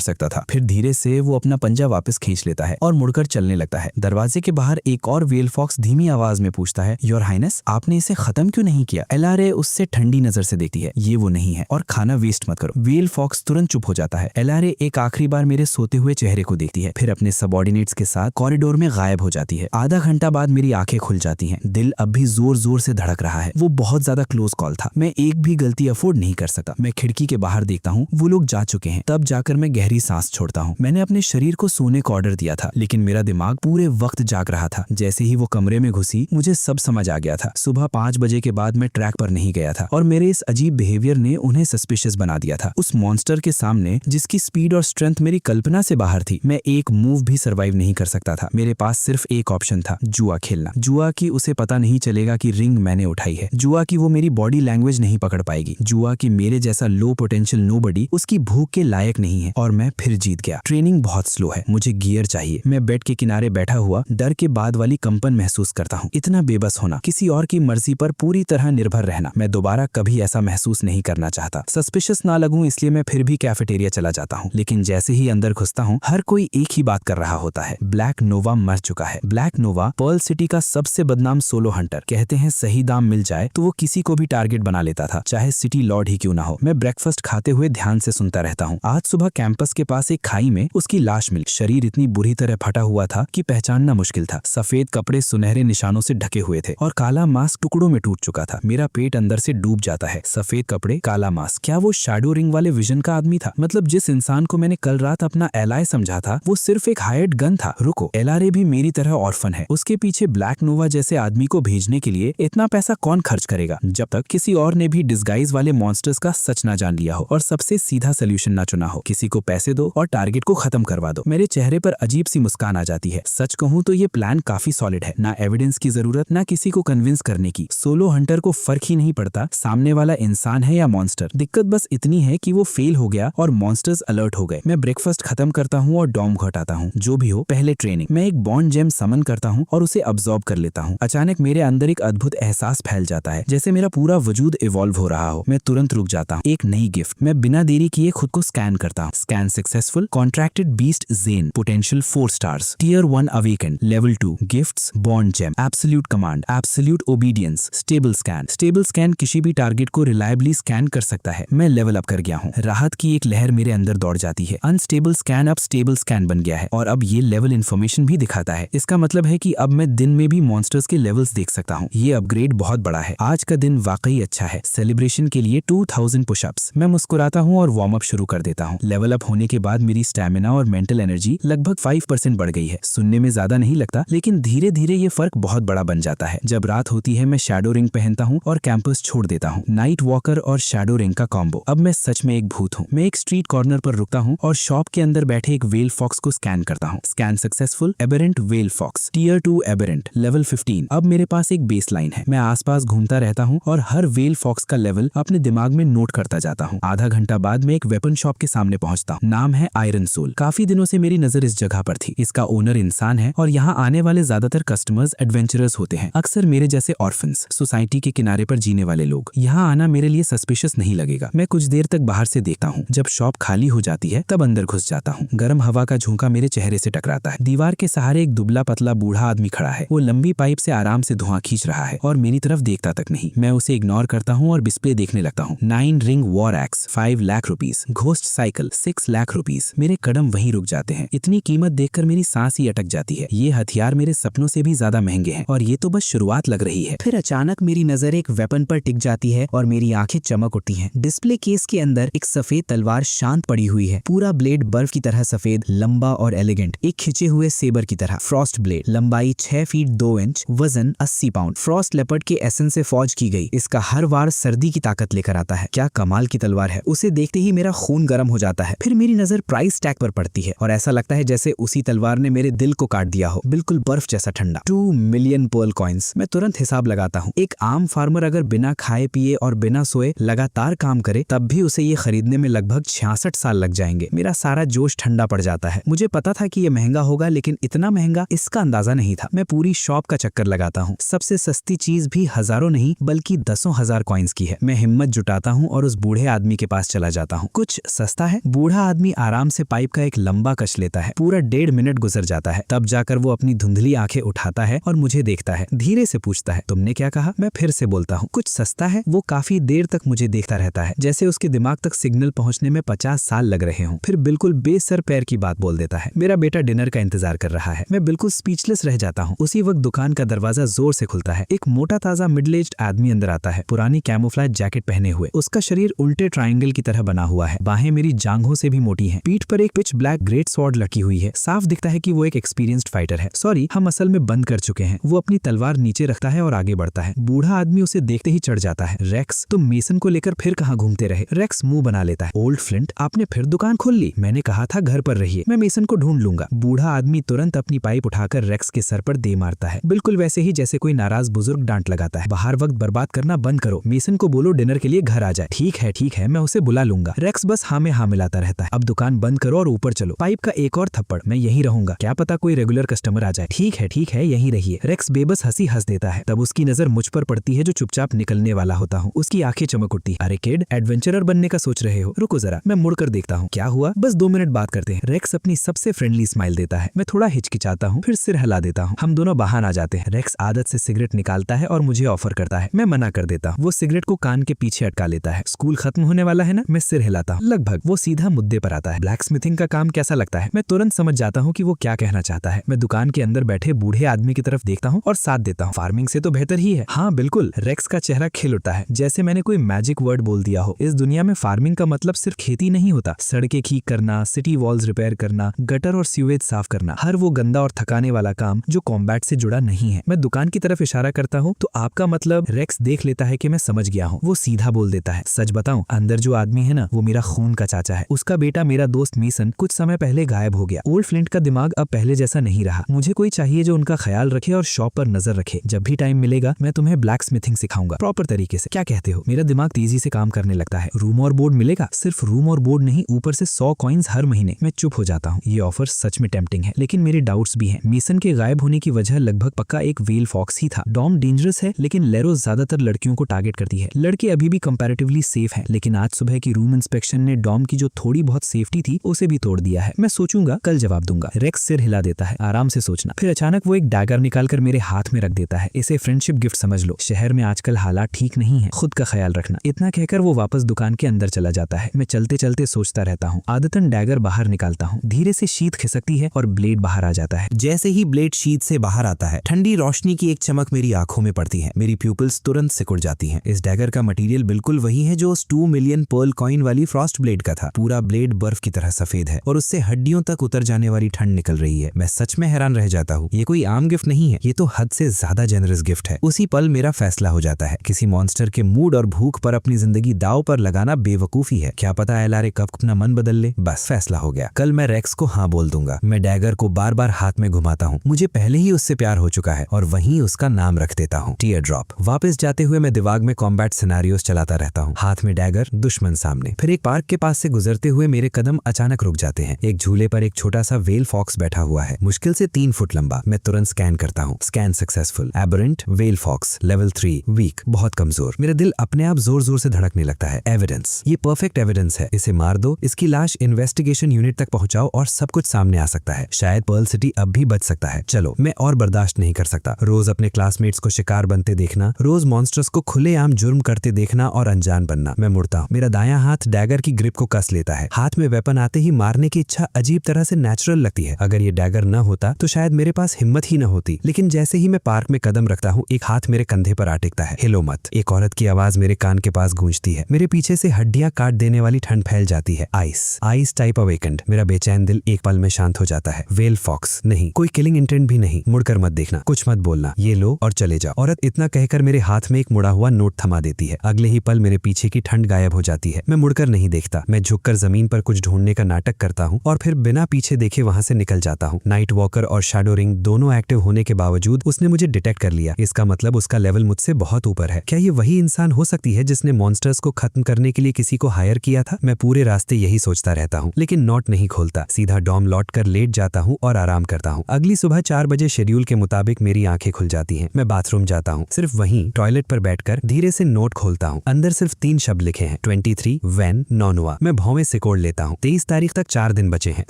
सकता था। फिर धीरे से वो अपना पंजा वापस खींच लेता है और मुड़कर चलने लगता है। दरवाजे के बाहर एक और वेल फॉक्स धीमी आवाज में पूछता है, योर हाइनेस, आपने इसे खत्म क्यों नहीं किया? LRA उससे ठंडी नजर से देखती है, ये वो नहीं है और खाना वेस्ट मत करो। वेल फॉक्स तुरंत चुप हो जाता है। LRA एक आखिरी बार मेरे सोते हुए चेहरे को देखती है, फिर अपने सबऑर्डिनेट्स के साथ कॉरिडोर में गायब हो जाती है। आधा घंटा बाद मेरी आंखें खुल जाती हैं। दिल अब भी जोर जोर से धड़क रहा है। वो बहुत ज्यादा क्लोज कॉल था। मैं एक भी गलती अफोर्ड नहीं कर सकता। मैं खिड़की के बाहर देखता हूँ, वो लोग जा चुके हैं। तब जाकर मैं गहरी सांस छोड़ता हूँ। मैंने अपने शरीर को सोने का ऑर्डर दिया था, लेकिन मेरा दिमाग पूरे वक्त जाग रहा था। जैसे ही वो कमरे में घुसी मुझे सब समझ आ गया था। सुबह 5 बजे के बाद मैं ट्रैक पर नहीं गया था और मेरे इस अजीब बिहेवियर ने उन्हें सस्पिशियस बना दिया था। उस मॉन्स्टर के सामने जिसकी स्पीड और स्ट्रेंथ मेरी कल्पना से बाहर थी, मैं एक मूव भी सर्वाइव नहीं कर सकता था। मेरे पास सिर्फ एक ऑप्शन था, जुआ खेलना। जुआ की उसे पता नहीं चलेगा कि रिंग मैंने उठाई है। जुआ की वो मेरी बॉडी लैंग्वेज नहीं पकड़ पाएगी। जुआ की मेरे जैसा लो पोटेंशियल नोबडी उसकी भूख के लायक नहीं है और मैं फिर जीत गया। ट्रेनिंग बहुत स्लो है, मुझे गियर चाहिए। मैं बेड के किनारे बैठा हुआ डर के बाद वाली कंपन महसूस करता हूँ। इतना बेबस होना, किसी और की मर्जी पर पूरी तरह निर्भर रहना, मैं दोबारा कभी ऐसा महसूस नहीं करना चाहता। सस्पिशियस ना लगूं इसलिए मैं फिर भी कैफेटेरिया चला जाता हूँ, लेकिन जैसे ही अंदर घुसता हूँ हर कोई एक ही बात कर रहा होता है, ब्लैक नोवा मर चुका है। ब्लैक नोवा पर्ल सिटी का सबसे बदनाम सोलो हंटर। कहते हैं सही दाम मिल जाए तो वो किसी को भी टारगेट बना लेता था, चाहे सिटी लॉर्ड ही क्यों ना हो। मैं ब्रेकफास्ट खाते हुए ध्यान से सुनता रहता हूँ। आज सुबह कैंपस के पास एक खाई में उसकी लाश मिली। शरीर इतनी बुरी तरह फटा हुआ था कि पहचानना मुश्किल था। सफेद कपड़े सुनहरे निशानों से ढके हुए थे और काला मास्क टुकड़ों में टूट चुका था। मेरा पेट अंदर से डूब जाता है। सफेद कपड़े, काला मास्क, क्या वो शैडो रिंग वाले विजन का आदमी था? मतलब जिस इंसान को मैंने कल रात अपना एलाय समझा समझा था वो सिर्फ एक हायर्ड गन था। रुको, LRA भी मेरी तरह ऑर्फन है। उसके पीछे ब्लैक नोवा जैसे आदमी को भेजने के लिए इतना पैसा कौन खर्च करेगा जब तक किसी और ने भी डिस्गाइज वाले मॉन्स्टर्स का सच ना जान लिया हो और सबसे सीधा सोल्यूशन ना चुना हो। किसी को पैसे दो और टारगेट को खत्म करवा दो। मेरे चेहरे पर अजीब सी मुस्कान आ जाती है। सच कहूं तो ये प्लान काफी सॉलिड है। ना एविडेंस की जरूरत, ना किसी को कन्विंस करने की। सोलो हंटर को फर्क ही नहीं पड़ता सामने वाला इंसान है या मॉन्स्टर। दिक्कत बस इतनी है कि वो फेल हो गया और मॉन्स्टर्स अलर्ट हो गए। मैं ब्रेकफास्ट खत्म करता हूँ और डॉम घटाता हूँ। जो भी हो, पहले ट्रेनिंग। मैं एक बॉन्ड जेम समन करता हूँ और उसे अब्सॉर्ब कर लेता हूँ। अचानक मेरे अंदर एक अद्भुत एहसास फैल जाता है, जैसे मेरा पूरा वजूद इवॉल्व हो रहा हो। मैं तुरंत रुक जाता हूँ। एक नई गिफ्ट। मैं बिना देरी किए खुद को स्कैन करता हूँ। Scan successful. Contracted beast Zen, potential 4 stars, tier 1 awaken, level 2 gifts, bond gem, absolute command, absolute obedience, stable scan. Stable scan किसी भी टारगेट को रिलायबली स्कैन कर सकता है। मैं लेवल अप कर गया हूँ। राहत की एक लहर मेरे अंदर दौड़ जाती है। अनस्टेबल स्कैन अब स्टेबल स्कैन बन गया है और अब ये लेवल इन्फॉर्मेशन भी दिखाता है। इसका मतलब है कि अब मैं दिन में भी मॉन्स्टर्स के लेवल्स देख सकता हूँ। ये अपग्रेड बहुत बड़ा है। आज का दिन वाकई अच्छा है। सेलिब्रेशन के लिए 2000 पुशअप्स। मैं मुस्कुराता हूँ और वार्म अप शुरू कर देता हूँ। लेवल अप होने के बाद मेरी स्टैमिना और मेंटल एनर्जी लगभग 5% बढ़ गई है। सुनने में ज्यादा नहीं लगता, लेकिन धीरे धीरे ये फर्क बहुत बड़ा बन जाता है। जब रात होती है मैं शैडो रिंग पहनता हूँ और कैंपस छोड़ देता हूँ। नाइट वॉकर और शैडो रिंग का कॉम्बो। अब मैं सच में एक भूत हूँ। मैं एक स्ट्रीट कॉर्नर पर रुकता हूँ और शॉप के अंदर बैठे एक वेल फॉक्स को स्कैन करता हूँ। Scan successful. Aberrant vale fox, tier 2 aberrant, level 15। अब मेरे पास एक बेस लाइन है। मैं आसपास घूमता रहता हूँ और हर वेल फॉक्स का लेवल अपने दिमाग में नोट करता जाता हूँ। आधा घंटा बाद मैं एक वेपन शॉप के सामने पहुंचता हूँ। नाम है आयरन सोल। काफी दिनों से मेरी नजर इस जगह पर थी। इसका ओनर इंसान है और यहाँ आने वाले ज्यादातर कस्टमर्स एडवेंचरर्स होते हैं, अक्सर मेरे जैसे ऑर्फन्स, सोसाइटी के किनारे पर जीने वाले लोग। यहाँ आना मेरे लिए सस्पिशियस नहीं लगेगा। मैं कुछ देर तक बाहर से देखता हूँ। जब शॉप खाली हो जाती है तब अंदर घुस जाता हूँ। गर्म हवा का झोंका मेरे चेहरे से टकराता है। दीवार के सहारे एक दुबला पतला बूढ़ा आदमी खड़ा है। वो लंबी पाइप से आराम से धुआं खींच रहा है और मेरी तरफ देखता तक नहीं। मैं उसे इग्नोर करता हूँ और डिस्प्ले देखने लगता हूँ। 9 ring war x, 5 lakh rupees. Ghost cycle, 6 lakh rupees. मेरे कदम वहीं रुक जाते हैं। इतनी कीमत देखकर मेरी सांस ही अटक जाती है। ये हथियार मेरे सपनों से भी ज्यादा महंगे हैं और ये तो बस शुरुआत लग रही है। फिर अचानक मेरी नजर एक वेपन पर टिक जाती है और मेरी आंखें चमक उठती हैं। डिस्प्ले केस के अंदर एक सफेद तलवार शांत पड़ी हुई है। पूरा ब्लेड बर्फ की तरह सफेद, लंबा और एलिगेंट, एक खिंचे हुए सेबर की तरह। फ्रॉस्ट ब्लेड, लंबाई 6 फीट 2 इंच, वजन 80 पाउंड। फ्रॉस्ट लेपर्ड के एसेंस से फौज की गई। इसका हर वार सर्दी की ताकत लेकर आता है। क्या कमाल की तलवार है। उसे देखते ही मेरा खून गर्म हो जाता है। फिर मेरी नजर प्राइस टैग पर पड़ती है और ऐसा लगता है जैसे उसी तलवार ने मेरे दिल को काट दिया हो, बिल्कुल बर्फ जैसा ठंडा। 2 मिलियन पर्ल कॉइन्स। मैं तुरंत हिसाब लगाता हूँ। एक आम फार्मर अगर बिना खाए पिए और बिना सोए लगातार काम करे तब भी उसे ये खरीदने में लगभग 66 साल लग जाएंगे। मेरा सारा जोश ठंडा पड़ जाता है। मुझे पता था कि ये महंगा होगा, लेकिन इतना महंगा इसका अंदाजा नहीं था। मैं पूरी शॉप का चक्कर लगाता हूँ। सबसे सस्ती चीज भी हजारों नहीं बल्कि 10,000 कॉइन्स की है। मैं हिम्मत जुटाता हूँ और उस बूढ़े आदमी के पास चला जाता हूँ। कुछ सस्ता है? बूढ़ा आदमी आराम से पाइप का एक लंबा कश लेता है। पूरा 1.5 मिनट गुजर जाता है। तब जाकर वो अपनी धुंधली आंखें उठाता है और मुझे देखता है। धीरे से पूछता है, तुमने क्या कहा? मैं फिर से बोलता हूँ, कुछ सस्ता है? वो काफी देर तक मुझे देखता रहता है, जैसे उसके दिमाग तक सिग्नल पहुंचने में 50 साल लग रहे हों। फिर बिल्कुल बेसर पैर की बात बोल देता है, मेरा बेटा डिनर का इंतजार कर रहा है। मैं बिल्कुल स्पीचलेस रह जाता हूँ। उसी वक्त दुकान का दरवाजा जोर से खुलता है। एक मोटा ताजा मिडिल एज्ड आदमी अंदर आता है, पुरानी कैमोफ्लेज जैकेट पहने हुए। उसका शरीर उल्टे ट्रायंगल की तरह बना हुआ है। बाहें मेरी जांघों से भी मोटी हैं। पीठ पर एक पिच ब्लैक ग्रेट स्वॉर्ड लटकी हुई है। साफ दिखता है कि वो एक एक्सपीरियंस्ड फाइटर है। सॉरी, हम असल में बंद कर चुके हैं। वो अपनी तलवार नीचे रखता है और आगे बढ़ता है। बूढ़ा आदमी उसे देखते ही चढ़ जाता है। रेक्स, तुम मेसन को लेकर फिर कहाँ घूमते रहे? रेक्स मुंह बना लेता है। ओल्ड फ्लिंट, आपने फिर दुकान खोल ली? मैंने कहा था घर पर रहिए, मैं मेसन को ढूंढ लूंगा। बूढ़ा आदमी तुरंत अपनी पाइप उठाकर रेक्स के सर पर दे मारता है, बिल्कुल वैसे ही जैसे कोई नाराज बुजुर्ग डांट लगाता है। बाहर वक्त बर्बाद करना बंद करो। मेसन को बोलो डिनर के लिए घर आ जाए। ठीक है, मैं उसे बुला लूंगा। रेक्स बस हाँ में हाँ मिलाता रहता है। अब दुकान बंद करो और ऊपर चलो। पाइप का एक और थप्पड़। मैं यहीं रहूंगा, क्या पता कोई रेगुलर कस्टमर आ जाए। ठीक है, यहीं रहिए। रेक्स बेबस हंसी हंस देता है। तब उसकी नजर मुझ पर पड़ती है जो चुपचाप निकलने वाला होता हूँ। उसकी आंखें चमक उठती। अरे किड, एडवेंचरर बनने का सोच रहे हो? रुको जरा, मैं मुड़कर देखता हूँ। क्या हुआ? बस 2 मिनट बात करते हैं। रेक्स अपनी सबसे फ्रेंडली स्माइल देता है। मैं थोड़ा हिचकिचाता हूँ, फिर सिर हिला देता हूँ। हम दोनों बाहर आ जाते हैं। रेक्स आदत से सिगरेट निकालता है और मुझे ऑफर करता है। मैं मना कर देता हूँ। वो सिगरेट को कान के पीछे अटका लेता है। स्कूल खत्म होने वाला है ना? मैं सिर हिलाता हूँ। लगभग। वो सीधा मुद्दे पर आता है। ब्लैक स्मिथिंग का काम कैसा लगता है? मैं तुरंत समझ जाता हूँ कि वो क्या कहना चाहता है। मैं दुकान के अंदर बैठे बूढ़े आदमी की तरफ देखता हूँ और साथ देता हूँ। फार्मिंग से तो बेहतर ही है। हाँ बिल्कुल। रेक्स का चेहरा खिल उठता है, जैसे मैंने कोई मैजिक वर्ड बोल दिया हो। इस दुनिया में फार्मिंग का मतलब सिर्फ खेती नहीं होता। सड़कें ठीक करना, सिटी वॉल्स रिपेयर करना, गटर और सीवेज साफ करना, हर वो गंदा और थकाने वाला काम जो कॉम्बैट से जुड़ा नहीं है। मैं दुकान की तरफ इशारा करता हूँ तो आपका मतलब? रेक्स देख लेता है कि मैं समझ गया हूँ। वो सीधा बोल देता है, सच बताऊं, अंदर जो आदमी है ना, वो मेरा खून का चाचा है। उसका बेटा मेरा दोस्त मेसन कुछ समय पहले गायब हो गया। ओल्ड फ्लिंट का दिमाग अब पहले जैसा नहीं रहा। मुझे कोई चाहिए जो उनका ख्याल रखे और शॉप पर नजर रखे। जब भी टाइम मिलेगा मैं तुम्हें ब्लैक स्मिथिंग सिखाऊंगा प्रॉपर तरीके से। क्या कहते हो? मेरा दिमाग तेजी से काम करने लगता है। रूम और बोर्ड मिलेगा? सिर्फ रूम और बोर्ड नहीं, ऊपर से 100 कॉइन्स हर महीने। मैं चुप हो जाता हूँ। ये ऑफर सच में टेम्पटिंग है, लेकिन मेरे डाउट्स भी हैं। मेसन के गायब होने की वजह लगभग पक्का एक वेल फॉक्स ही था। डॉम डेंजरस है, लेकिन लेरो ज्यादातर लड़कियों को टारगेट करती है। लड़के अभी भी कंपैरेटिवली सेफ हैं, लेकिन आज सुबह की रूम इंस्पेक्शन ने डॉम की जो थोड़ी बहुत सेफ्टी थी उसे भी तोड़ दिया है। मैं सोचूंगा, कल जवाब दूंगा। रेक्स सिर हिला देता है, आराम से सोचना। फिर अचानक वो एक डैगर निकालकर मेरे हाथ में रख देता है। इसे फ्रेंडशिप गिफ्ट समझ लो। शहर में आजकल हालात ठीक नहीं है, खुद का ख्याल रखना। इतना कहकर वो वापस दुकान के अंदर चला जाता है। मैं चलते चलते सोचता रहता हूँ। आदतन डैगर बाहर निकालता हूँ। धीरे से शीत खिसकती है और ब्लेड बाहर आ जाता है। जैसे ही ब्लेड शीट से बाहर आता है, ठंडी रोशनी की एक चमक मेरी आंखों में पड़ती है। मेरी प्यूपिल्स तुरंत सिकुड़ जाती हैं। इस डैगर का मटेरियल बिल्कुल वही है जो उस 2 मिलियन पर्ल कॉइन वाली फ्रॉस्ट ब्लेड का था। पूरा ब्लेड बर्फ की तरह सफेद है और उससे हड्डियों तक उतर जाने वाली ठंड निकल रही है। मैं सच में हैरान रह जाता हूँ। ये कोई आम गिफ्ट नहीं है, ये तो हद से ज्यादा जेनरस गिफ्ट है। उसी पल मेरा फैसला हो जाता है। किसी मॉन्स्टर के मूड और भूख पर अपनी जिंदगी दाव पर लगाना बेवकूफी है। क्या पता एलआरए कब अपना मन बदल ले। बस फैसला हो गया। कल मैं रेक्स को हाँ बोल दूंगा। मैं डैगर को बार बार हाथ में घुमाता हूँ। मुझे पहले ही उससे प्यार हो चुका है और वहीं उसका नाम रख देता हूँ, टीयर ड्रॉप। वापस जाते हुए मैं दिमाग में कॉम्बैट सिनेरियोस चलाता रहता हूँ। हाथ में डैगर, दुश्मन सामने। फिर एक पार्क के पास से गुजरते हुए मेरे कदम अचानक रुक जाते हैं। एक झूले पर एक छोटा सा वेल फॉक्स बैठा हुआ है, मुश्किल से 3 फुट लंबा। मैं तुरंत स्कैन करता हूँ। Scan successful. Aberrant well fox, level 3, weak, बहुत कमजोर। मेरा दिल अपने आप जोर जोर से धड़कने लगता है। एविडेंस, ये परफेक्ट एविडेंस है। इसे मार दो, इसकी लाश इन्वेस्टिगेशन यूनिट तक पहुंचाओ और सब कुछ सामने आ सकता है। शायद पर्ल सिटी अब भी बच सकता है। चलो, मैं और बर्दाश्त नहीं कर सकता। रोज अपने क्लासमेट्स को शिकार बनते देखना, रोज मॉन्स्टर्स को खुलेआम जुर्म करते देखना और अनजान बनना। मैं मुड़ता हूँ। मेरा दायां हाथ डैगर की ग्रिप को कस लेता है। हाथ में वेपन आते ही मारने की इच्छा अजीब तरह से नेचुरल लगती है। अगर ये डैगर न होता तो शायद मेरे पास हिम्मत ही न होती। लेकिन जैसे ही मैं पार्क में कदम रखता हूँ, एक हाथ मेरे कंधे पर आ टिकता है। हिलो मत। एक औरत की आवाज मेरे कान के पास गूंजती है। मेरे पीछे से हड्डियां काट देने वाली ठंड फैल जाती है। Ice type awakened. मेरा बेचैन दिल एक पल में शांत हो जाता है। वेल फॉक्स नहीं, कोई किलिंग इंटेंट भी नहीं। मुड़कर मत देखना, कुछ मत बोलना, ये लो और चले जाओ। औरत इतना कहकर मेरे हाथ में एक मुड़ा हुआ नोट थमा देती है। अगले ही पल मेरे पीछे की ठंड गायब हो जाती है। मैं मुड़कर नहीं देखता। मैं झुककर जमीन पर कुछ ढूंढने का नाटक करता हूँ और फिर बिना पीछे देखे वहां से निकल जाता हूँ। नाइट वॉकर और शैडो रिंग दोनों एक्टिव होने के बावजूद उसने मुझे डिटेक्ट कर लिया। इसका मतलब उसका लेवल मुझसे बहुत ऊपर है। क्या ये वही इंसान हो सकती है जिसने मॉन्स्टर्स को खत्म करने के लिए किसी को हायर किया था? मैं पूरे रास्ते यही सोचता रहता हूँ, लेकिन नोट नहीं खोलता। सीधा डॉम लौट कर लेट जाता हूँ और आराम करता हूँ। अगली सुबह 4 बजे शेड्यूल के मुताबिक मेरी आंखें खुल जाती हैं। मैं बाथरूम जाता हूँ। सिर्फ वहीं टॉयलेट पर बैठकर धीरे से नोट खोलता हूँ। अंदर सिर्फ 3 शब्द लिखे हैं, 23 वेन नोनुआ। मैं भौवें सिकोड़ लेता हूँ। 23 तारीख तक 4 दिन बचे हैं।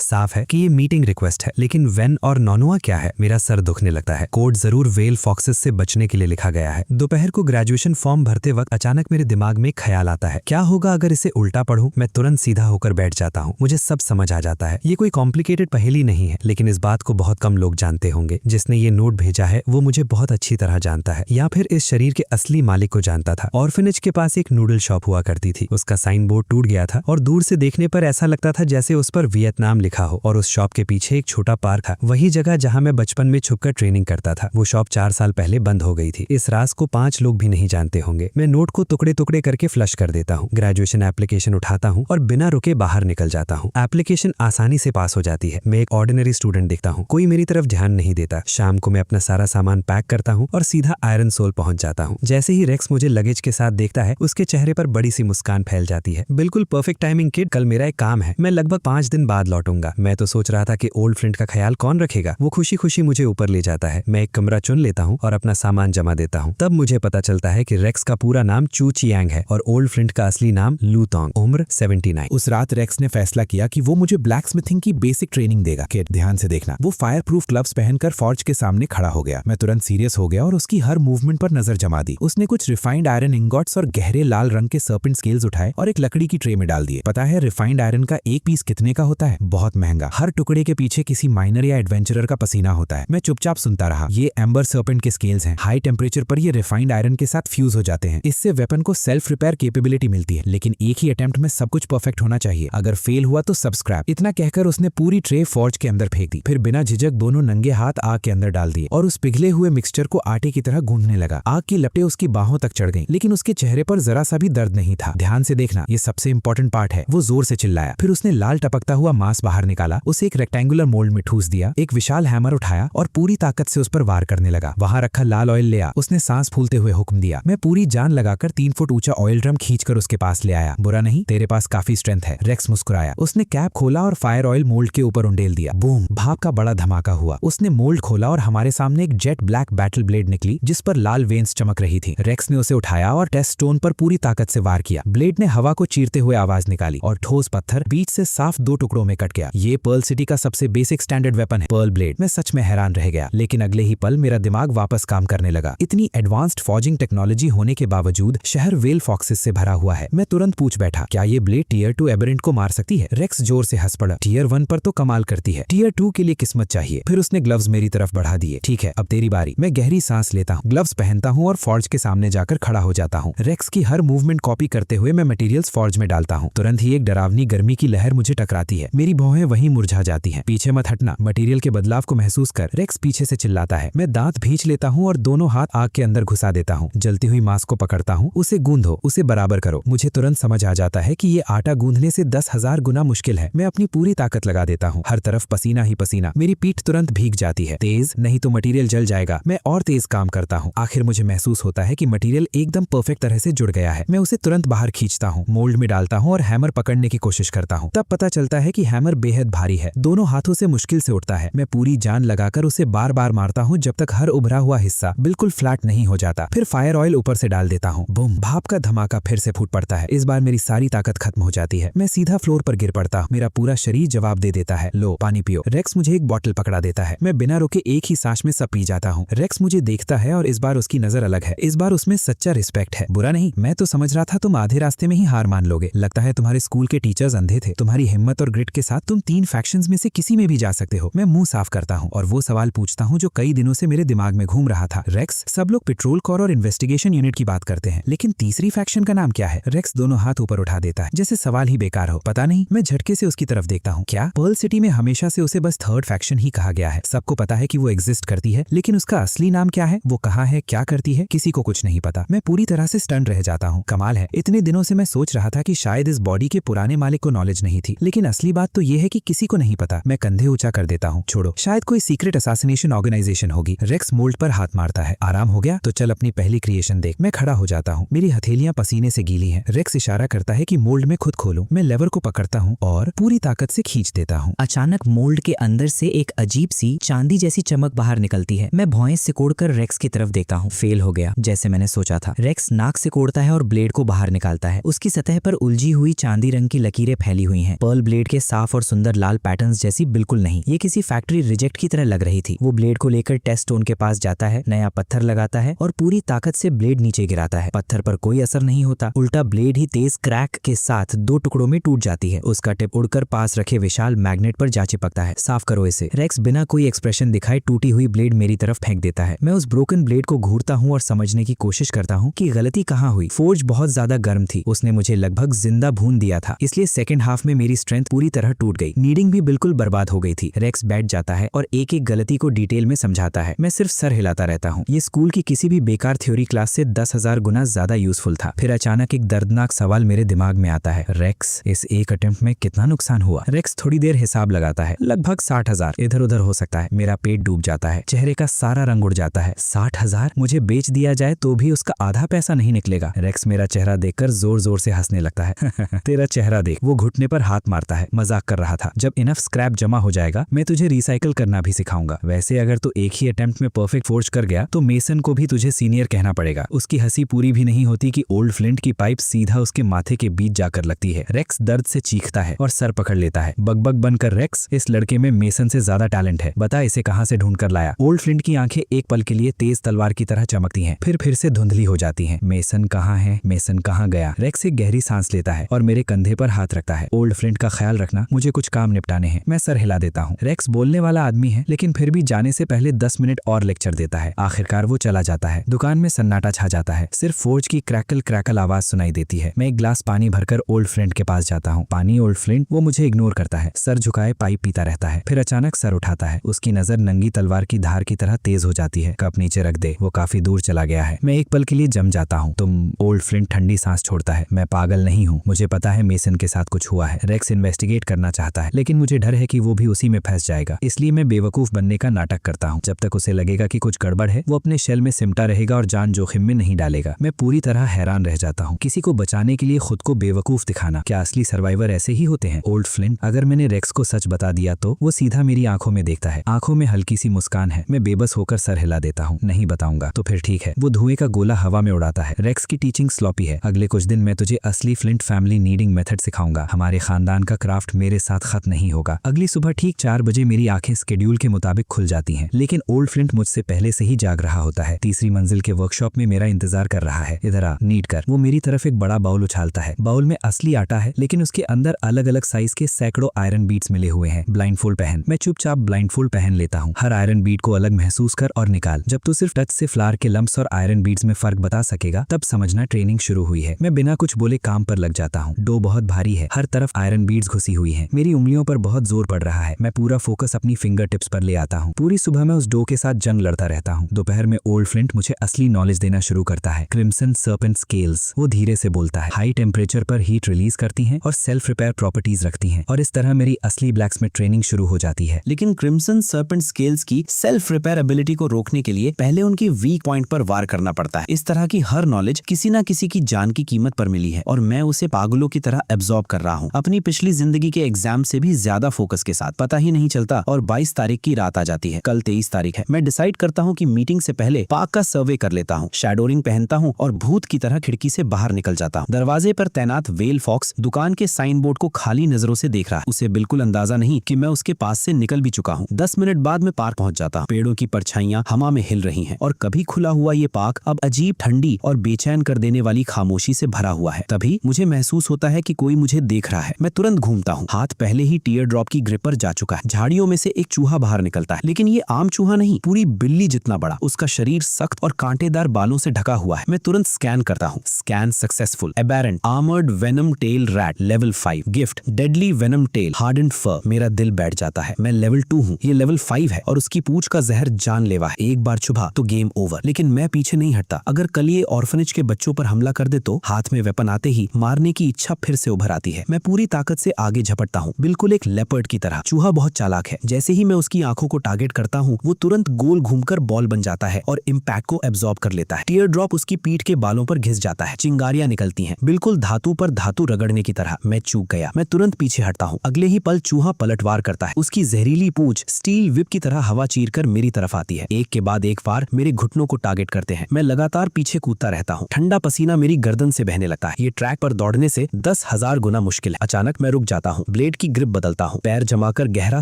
साफ है कि ये मीटिंग रिक्वेस्ट है, लेकिन वेन और नोनुआ क्या है? मेरा सर दुखने लगता है। कोड जरूर वेल फॉक्सेस से बचने के लिए लिखा गया है। दोपहर को ग्रेजुएशन फॉर्म भरते वक्त अचानक मेरे दिमाग में एक ख्याल आता है, क्या होगा अगर इसे उल्टा पढूं? मैं तुरंत सीधा होकर बैठ जाता हूँ। मुझे सब समझ आ जाता है। ये कोई कॉम्प्लिकेटेड पहेली नहीं है, लेकिन इस बात को बहुत कम लोग जानते होंगे। जिसने ये नोट भेजा है वो मुझे बहुत अच्छी तरह जानता है, या फिर इस शरीर के असली मालिक को जानता था। ऑर्फनेज के पास एक नूडल शॉप हुआ करती थी। उसका साइन बोर्ड टूट गया था और दूर से देखने पर ऐसा लगता था जैसे उस पर वियतनाम लिखा हो, और उस शॉप के पीछे एक छोटा पार्क था। वही जगह जहाँ मैं बचपन में छुपकर ट्रेनिंग करता था। वो शॉप 4 साल पहले बंद हो गई थी। इस राज को 5 लोग भी नहीं जानते होंगे। मैं नोट को टुकड़े टुकड़े करके फ्लश कर देता हूँ। ग्रेजुएशन एप्लीकेशन उठाता हूँ और बिना रुके बाहर निकल जाता हूँ। एप्लीकेशन आसानी से पास हो जाती है। मैं एक ऑर्डिनरी स्टूडेंट दिखता हूँ। कोई मेरी तरफ ध्यान नहीं देता। शाम को मैं अपना सारा सामान पैक करता हूँ और सीधा आयरन सोल पहुंच जाता हूँ। जैसे ही रेक्स मुझे लगेज के साथ देखता है, उसके चेहरे पर बड़ी सी मुस्कान फैल जाती है। बिल्कुल परफेक्ट टाइमिंग किड, कल मेरा एक काम है। मैं लगभग 5 दिन बाद लौटूंगा। मैं तो सोच रहा था कि ओल्ड फ्लिंट का ख्याल कौन रखेगा। वो खुशी खुशी मुझे ऊपर ले जाता है। मैं एक कमरा चुन लेता हूँ और अपना सामान जमा देता हूँ। तब मुझे पता चलता है कि रेक्स का पूरा नाम चू चियांग है और ओल्ड फ्लिंट का असली नाम लू तोंग, उम्र 79। उस रात रेक्स ने फैसला किया कि वो मुझे ब्लैक स्मिथिंग की बेसिक ट्रेनिंग देगा। किड, ध्यान से देखना। वो फायर प्रूफ ग्लव्स पहनकर फॉर्ज के सामने खड़ा हो गया। मैं तुरंत सीरियस हो गया और उसकी हर मूवमेंट पर नजर जमा दी। उसने कुछ रिफाइंड आयरन इंगॉट्स और गहरे लाल रंग के सर्पेंट स्केल्स उठाए और एक लकड़ी की ट्रे में डाल दिए। पता है रिफाइंड आयरन का एक पीस कितने का होता है? बहुत महंगा। हर टुकड़े के पीछे किसी माइनर या एडवेंचरर का पसीना होता है। मैं चुपचाप सुनता रहा। ये एम्बर सर्पेंट के स्केल्स हैं। हाई टेम्परेचर पर ये रिफाइंड आयरन के साथ फ्यूज हो जाते हैं। इससे वेपन को सेल्फ रिपेयर कैपेबिलिटी मिलती है, लेकिन एक ही अटेम्प्ट में सब कुछ परफेक्ट होना चाहिए। अगर फेल हुआ तो सब स्क्रैप। इतना कहकर उसने पूरी ट्रे फॉर्ज के अंदर फेंक दी। फिर बिना झिझक दोनों नंगे हाथ आग के अंदर डाल दिए और उस पिघले हुए मिक्सचर को आटे की तरह गूंथने लगा। आग की लपटें उसकी बाहों तक चढ़ गईं, लेकिन उसके चेहरे पर जरा सा भी दर्द नहीं था। ध्यान से देखना, ये सबसे इंपॉर्टेंट पार्ट है। वो जोर से चिल्लाया। फिर उसने लाल टपकता हुआ मांस बाहर निकाला, उसे एक रेक्टेंगुलर मोल्ड में ठूस दिया, एक विशाल हैमर उठाया और पूरी ताकत से उस पर वार करने लगा। वहां रखा लाल ऑयल ले आ, उसने सांस फूलते हुए हुक्म दिया। मैं पूरी जान लगाकर 3 फुट ऊंचा ऑयल ड्रम खींचकर उसके पास ले आया। बुरा नहीं, तेरे पास काफी स्ट्रेंथ है। रेक्स मुस्कुराया। उसने कैप खोला और फायर ऑयल मोल्ड के ऊपर उंडेल दिया। बूम, भाप का बड़ा धमाका हुआ। उसने मोल्ड खोला और हमारे सामने एक जेट ब्लैक बैटल ब्लेड निकली जिस पर लाल वेन्स चमक रही थी। रेक्स ने उसे उठाया और टेस्ट स्टोन पर पूरी ताकत से वार किया। ब्लेड ने हवा को चीरते हुए आवाज निकाली और ठोस पत्थर बीच से साफ 2 टुकड़ों में कट गया। ये पर्ल सिटी का सबसे बेसिक स्टैंडर्ड वेपन है, पर्ल ब्लेड। मैं सच में हैरान रह गया, लेकिन अगले ही पल मेरा दिमाग वापस काम करने लगा। इतनी एडवांस्ड फॉर्जिंग टेक्नोलॉजी होने के बावजूद शहर वेल फॉक्सेस से भरा हुआ है। मैं तुरंत पूछ बैठा, क्या ये ब्लेड टियर 2 एबरेंट को मार सकती है? रेक्स जोर से हंस पड़ा। टियर 1 पर तो कमाल करती है, टियर 2 के लिए किस्मत चाहिए। फिर उसने ग्लव्स मेरी तरफ बढ़ा दिए। ठीक है, अब तेरी बारी। मैं गहरी सांस लेता हूँ, ग्लव्स पहनता हूँ और फॉर्ज के सामने जाकर खड़ा हो जाता हूँ। रेक्स की हर मूवमेंट कॉपी करते हुए मैं मटेरियल्स फॉर्ज में डालता हूँ। तुरंत ही एक डरावनी गर्मी की लहर मुझे टकराती है। मेरी भौहें वहीं मुरझा जाती हैं। पीछे मत हटना। मटेरियल के बदलाव को महसूस कर, रेक्स पीछे से चिल्लाता है। मैं दांत भींच लेता हूँ और दोनों हाथ आग के अंदर घुसा देता हूँ। जलती हुई मांस को पकड़ता हूँ। उसे गूंदो, उसे बराबर करो। मुझे तुरंत समझ आ जाता है कि ये आटा गूंदने से 10,000 गुना मुश्किल है। मैं अपनी पूरी ताकत लगा देता हूँ। हर तरफ पसीना ही पसीना। मेरी पीठ तुरंत भीग जाती है। तेज नहीं तो मटेरियल जल जाएगा। मैं और तेज काम करता हूँ। आखिर मुझे महसूस होता है कि मटेरियल एकदम परफेक्ट तरह से जुड़ गया है। मैं उसे तुरंत बाहर खींचता हूँ, मोल्ड में डालता हूँ और हैमर पकड़ने की कोशिश करता हूँ। तब पता चलता है कि हैमर बेहद भारी है, दोनों हाथों से मुश्किल से उठता है। मैं पूरी जान लगाकर उसे बार बार मारता हूँ जब तक हर उभरा हुआ हिस्सा बिल्कुल फ्लैट नहीं हो जाता। फिर फायर ऑयल ऊपर से डाल देता हूँ। बूम, भाप का धमाका फिर से फूट पड़ता है। इस बार मेरी सारी ताकत खत्म हो जाती है। मैं सीधा फ्लोर पर गिर पड़ता हूँ। मेरा पूरा शरीर जवाब दे देता है, लो पानी पियो। रेक्स मुझे एक बॉटल पकड़ा देता है। मैं बिना रुके एक ही सांस में सब पी जाता हूँ। रेक्स मुझे देखता है और इस बार उसकी नजर अलग है। इस बार उसमें सच्चा रिस्पेक्ट है। बुरा नहीं, मैं तो समझ रहा था तुम आधे रास्ते में ही हार मान लोगे। लगता है तुम्हारे स्कूल के टीचर्स अंधे थे। तुम्हारी हिम्मत और ग्रिट के साथ तुम 3 फैक्शंस में से किसी में भी जा सकते हो। मैं मुंह साफ करता हूँ और वो सवाल पूछता हूँ जो कई दिनों से मेरे दिमाग में घूम रहा था। रेक्स, सब लोग पेट्रोल कोर और इन्वेस्टिगेशन यूनिट की बात करते हैं, लेकिन तीसरी फैक्शन का नाम क्या है? रेक्स दोनों हाथ ऊपर उठा देता है जैसे सवाल ही बेकार हो। पता नहीं। मैं झटके से उसकी तरफ देखता हूँ। क्या पर्ल सिटी में हमेशा से उसे बस 3rd फैक्शन ही कहा गया है? सबको पता है कि वो एग्जिस्ट करती है, लेकिन उसका असली नाम क्या है, वो कहाँ है, क्या करती है, किसी को कुछ नहीं पता। मैं पूरी तरह से स्टन रह जाता हूँ। कमाल है, इतने दिनों से मैं सोच रहा था कि शायद इस बॉडी के पुराने मालिक को नॉलेज नहीं थी, लेकिन असली बात तो ये है कि किसी को नहीं पता। मैं कंधे ऊंचा कर देता हूँ। छोड़ो, शायद कोई सीक्रेट असैसिनेशन ऑर्गेनाइजेशन होगी। रेक्स मोल्ड पर हाथ मारता है। आराम हो गया? तो चल अपनी पहली क्रिएशन देख। मैं खड़ा हो जाता हूँ। मेरी हथेलियां पसीने से गीली हैं। रेक्स इशारा करता है कि मोल्ड में खुद खोलो। मैं लेवर को पकड़ता हूँ और पूरी ताकत से खींच देता हूँ। अचानक मोल्ड के अंदर से एक अजीब सी चांदी जैसी चमक बाहर निकलती है। मैं भौएं सिकोड़कर रेक्स की तरफ देखता हूँ। फेल हो गया, जैसे मैंने सोचा था। रेक्स नाक सिकोड़ता है और ब्लेड को बाहर निकालता है। उसकी सतह पर उलझी हुई चांदी रंग की लकीरें फैली हुई हैं। पर्ल ब्लेड के साफ और सुंदर लाल पैटर्न्स जैसी बिल्कुल नहीं। ये किसी फैक्ट्री रिजेक्ट की तरह लग रही थी। वो ब्लेड को लेकर टेस्ट स्टोन के पास जाता है, नया पत्थर लगाता है और पूरी ताकत से ब्लेड नीचे गिराता है। पत्थर पर कोई असर नहीं होता, उल्टा ब्लेड ही तेज क्रैक के साथ 2 टुकड़ों में टूट जाती है। उसका टिप उड़कर पास रखे विशाल मैग्नेट पर जा चिपकता है। साफ करो इसे। रेक्स बिना कोई एक्सप्रेशन दिखाए टूटी हुई ब्लेड मेरी तरफ फेंक देता है। मैं उस ब्रोकन ब्लेड को घूरता हूँ और समझने की कोशिश करता हूँ कि गलती कहाँ हुई। फोर्ज बहुत ज्यादा गर्म थी। उसने मुझे लगभग जिंदा भून दिया था, इसलिए सेकंड हाफ में मेरी स्ट्रेंथ पूरी तरह टूट गई। नीडिंग भी बिल्कुल बर्बाद हो गई थी। रेक्स बैठ जाता है और एक एक गलती को डिटेल में समझाता है। मैं सिर्फ सर हिलाता रहता हूँ। ये स्कूल की किसी भी बेकार थ्योरी क्लास से 10,000 गुना ज्यादा यूजफुल था। फिर अचानक एक दर्दनाक सवाल मेरे दिमाग में आता है। रेक्स, इस एक अटेम्प्ट में कितना नुकसान हुआ? रेक्स थोड़ी देर हिसाब लगाता है। लगभग 60,000। इधर उधर हो सकता है। मेरा पेट डूब जाता है। चेहरे का सारा रंग उड़ जाता है। 60,000? मुझे बेच दिया जाए तो भी उसका आधा पैसा नहीं निकलेगा। रेक्स मेरा चेहरा देखकर जोर जोर से हंसने लगता है। तेरा चेहरा देख। वो घुटने पर हाथ मारता है। मजाक कर रहा था। जब इनफ स्क्रैप जमा हो जाएगा मैं तुझे रिसाइकल करना भी सिखाऊंगा। वैसे अगर तू एक ही अटेम्प्ट में परफेक्ट फोर्ज कर गया तो मेसन को भी तुझे सीनियर कहना पड़ेगा। उसकी हंसी पूरी भी नहीं होती कि ओल्ड फ्लिंट की पाइप सीधा उसके माथे के बीच जाकर लगती है। रेक्स दर्द से चीखता है और सर पकड़ लेता है। बकबक बनकर रेक्स, इस लड़के में मेसन से ज्यादा टैलेंट है। बता इसे कहां से ढूंढ कर लाया? ओल्ड फ्लिंट की आंखें एक पल के लिए तेज तलवार की तरह चमकती हैं, फिर से धुंधली हो जाती हैं। मेसन कहाँ है? मेसन कहाँ गया? रेक्स एक गहरी सांस लेता है और मेरे कंधे पर हाथ रखता है। ओल्ड फ्लिंट का ख्याल रखना, मुझे कुछ काम निपटाने हैं। मैं सर हिला देता हूँ। रेक्स बोलने वाला आदमी है, लेकिन फिर भी जाने से पहले 10 मिनट और लेक्चर देता है। आखिरकार वो चला जाता है। दुकान में सन्नाटा छा जाता है। सिर्फ फोर्ज की क्रैकल क्रैकल आवाज सुनाई देती है। मैं एक ग्लास पानी भरकर ओल्ड फ्लिंट के पास जाता हूँ। पानी? Old flint? वो मुझे मुझे इग्नोर करता है, सर झुकाए पाइप पीता रहता है। फिर अचानक सर उठाता है, उसकी नजर नंगी तलवार की धार की तरह तेज हो जाती है। कप नीचे रख दे, वो काफी दूर चला गया है। मैं एक पल के लिए जम जाता हूँ। तुम ओल्ड फ्लिंट ठंडी सांस छोड़ता है। मैं पागल नहीं हूँ, मुझे पता है मेसन के साथ कुछ हुआ है। रेक्स इन्वेस्टिगेट करना चाहता है, लेकिन मुझे डर है कि वो भी उसी में फंस जाएगा। इसलिए मैं बेवकूफ बनने का नाटक करता हूँ। जब तक उसे लगेगा कि कुछ गड़बड़ है, वो अपने शेल में सिमटा रहेगा और जान जोखिम में नहीं डालेगा। मैं पूरी तरह हैरान रह जाता हूँ। किसी को बचाने के लिए खुद को बेवकूफ दिखाना, क्या असली सर्वाइवर ऐसे ही होते हैं? ओल्ड फ्लिंट, अगर मैंने रेक्स को सच बता दिया तो? वो सीधा मेरी आंखों में देखता है, आंखों में हल्की सी मुस्कान है। मैं बेबस होकर सर हिला देता हूँ। नहीं बताऊंगा। तो फिर ठीक है। वो धुएं का गोला हवा में उड़ाता है। रेक्स की टीचिंग स्लॉपी है। अगले कुछ दिन मैं तुझे असली फ्लिंट फैमिली नीडिंग मेथड सिखाऊंगा। हमारे खानदान का क्राफ्ट मेरे साथ खत्म नहीं होगा। अगली सुबह ठीक 4 बजे मेरी आंखें स्केड्यूल के मुताबिक खुल जाती हैं, लेकिन ओल्ड फ्लिंट मुझसे पहले से ही जाग रहा होता है। तीसरी मंजिल के वर्कशॉप में मेरा इंतजार कर रहा है। इधर आ, नीट कर। वो मेरी तरफ एक बड़ा बाउल उछालता है। बाउल में असली आटा है, लेकिन उसके अंदर अलग अलग साइज के सैकड़ों आयरन बीट्स मिले हुए हैं। ब्लाइंडफोल्ड पहन। मैं चुपचाप ब्लाइंडफोल्ड पहन लेता हूँ। हर आयरन बीट को अलग महसूस कर और निकाल। जब तू सिर्फ टच से फ्लावर के लम्प्स और आयरन बीट्स में फर्क बता सकेगा, तब समझना ट्रेनिंग शुरू हुई है। मैं बिना कुछ बोले काम पर लग जाता हूँ। डो बहुत भारी है, हर तरफ आयरन बीट्स घुसी हुई हैं। मेरी उंगलियों पर बहुत जोर पड़ रहा है। मैं पूरा फोकस अपनी फिंगर टिप्स पर ले आता हूँ। पूरी सुबह मैं उस डो के साथ जंग लड़ता रहता हूँ। दोपहर में ओल्ड फ्लिंट मुझे असली नॉलेज देना शुरू करता है। क्रिम्सन सर्पेंट स्केल्स, वो धीरे से बोलता है, हाई टेम्परेचर पर हीट रिलीज करती हैं और सेल्फ रिपेयर प्रॉपर्टीज रखती हैं, और इस तरह मेरी असली ब्लैक्समिथ ट्रेनिंग शुरू हो जाती है। लेकिन क्रिम्सन सर्पेंट स्केल्स की सेल्फ रिपेयर एबिलिटी को रोकने के लिए पहले उनकी वीक पॉइंट पर वार करना पड़ता है। इस तरह की हर नॉलेज किसी न किसी की जान की कीमत पर मिली है और मैं उसे पागलों की तरह एब्जॉर्ब कर रहा हूँ, अपनी पिछली जिंदगी के एग्जाम से भी ज्यादा फोकस के साथ। पता ही नहीं चलता और 22 तारीख की रात आ जाती है। कल 23 तारीख है। मैं डिसाइड करता हूँ कि मीटिंग से पहले पार्क का सर्वे कर लेता हूँ। शैडोरिंग पहनता हूँ और भूत की तरह खिड़की से बाहर निकल जाता हूँ। दरवाजे पर तैनात वेल फॉक्स दुकान के साइन बोर्ड को खाली नजरों से देख रहा है। उसे बिल्कुल अंदाजा नहीं कि मैं उसके पास से निकल भी चुका हूँ। 10 मिनट बाद मैं पार्क पहुंच जाता हूँ। पेड़ों की परछाइयां हवा में हिल रही हैं और कभी खुला हुआ ये पार्क अब अजीब ठंडी और बेचैन कर देने वाली खामोशी से भरा हुआ है। तभी मुझे महसूस होता है कि कोई मुझे देख रहा है। मैं तुरंत घूमता हूँ। हाथ पहले ही टीयर ड्रॉप की ग्रिप पर जा चुका है। झाड़ियों में से एक चूहा बाहर निकलता है, लेकिन ये आम चूहा नहीं, पूरी बिल्ली जितना बड़ा। उसका शरीर सख्त और कांटेदार बालों से ढका हुआ है। मैं तुरंत स्कैन करता हूँ। Scan successful. Aberrant armoured venom tail rat level 5। Gift deadly venom tail hardened fur. मेरा दिल बैठ जाता है। मैं लेवल 2 हूँ, ये लेवल 5 है और उसकी पूंछ का जहर जानलेवा है। एक बार चुभा तो गेम ओवर। लेकिन मैं पीछे नहीं हटता। अगर कल ये ऑर्फनेज के बच्चों पर हमला कर दे तो? हाथ में वेपन आते ही मारने की इच्छा फिर से उभर आती है। मैं पूरी ताकत से आगे झपटता हूँ, बिल्कुल एक लेपर्ड की तरह। चूहा बहुत चालाक है। जैसे ही मैं उसकी आंखों को टारगेट करता हूँ, वो तुरंत गोल घूमकर बॉल बन जाता है और इम्पैक्ट को एब्जॉर्ब कर लेता है। टीयर ड्रॉप उसकी पीठ के बालों पर घिस जाता है। चिंगारियां निकलती हैं, बिल्कुल धातु पर धातु रगड़ने की तरह। मैं चूक गया। मैं तुरंत पीछे हटता हूँ। अगले ही पल चूहा पलटवार करता है। उसकी जहरीली पूंछ स्टील विप की तरह हवा चीरकर मेरी तरफ आती है। एक के बाद एक वार मेरे घुटनों को टारगेट करते हैं। मैं लगातार पीछे कूदता रहता हूँ। ठंडा पसीना मेरी गर्दन से बहने लगता है। ये ट्रैक पर दौड़ने से 10,000 गुना मुश्किल है। अचानक मैं रुक जाता हूँ। ब्लेड की ग्रिप बदलता हूँ। पैर जमाकर गहरा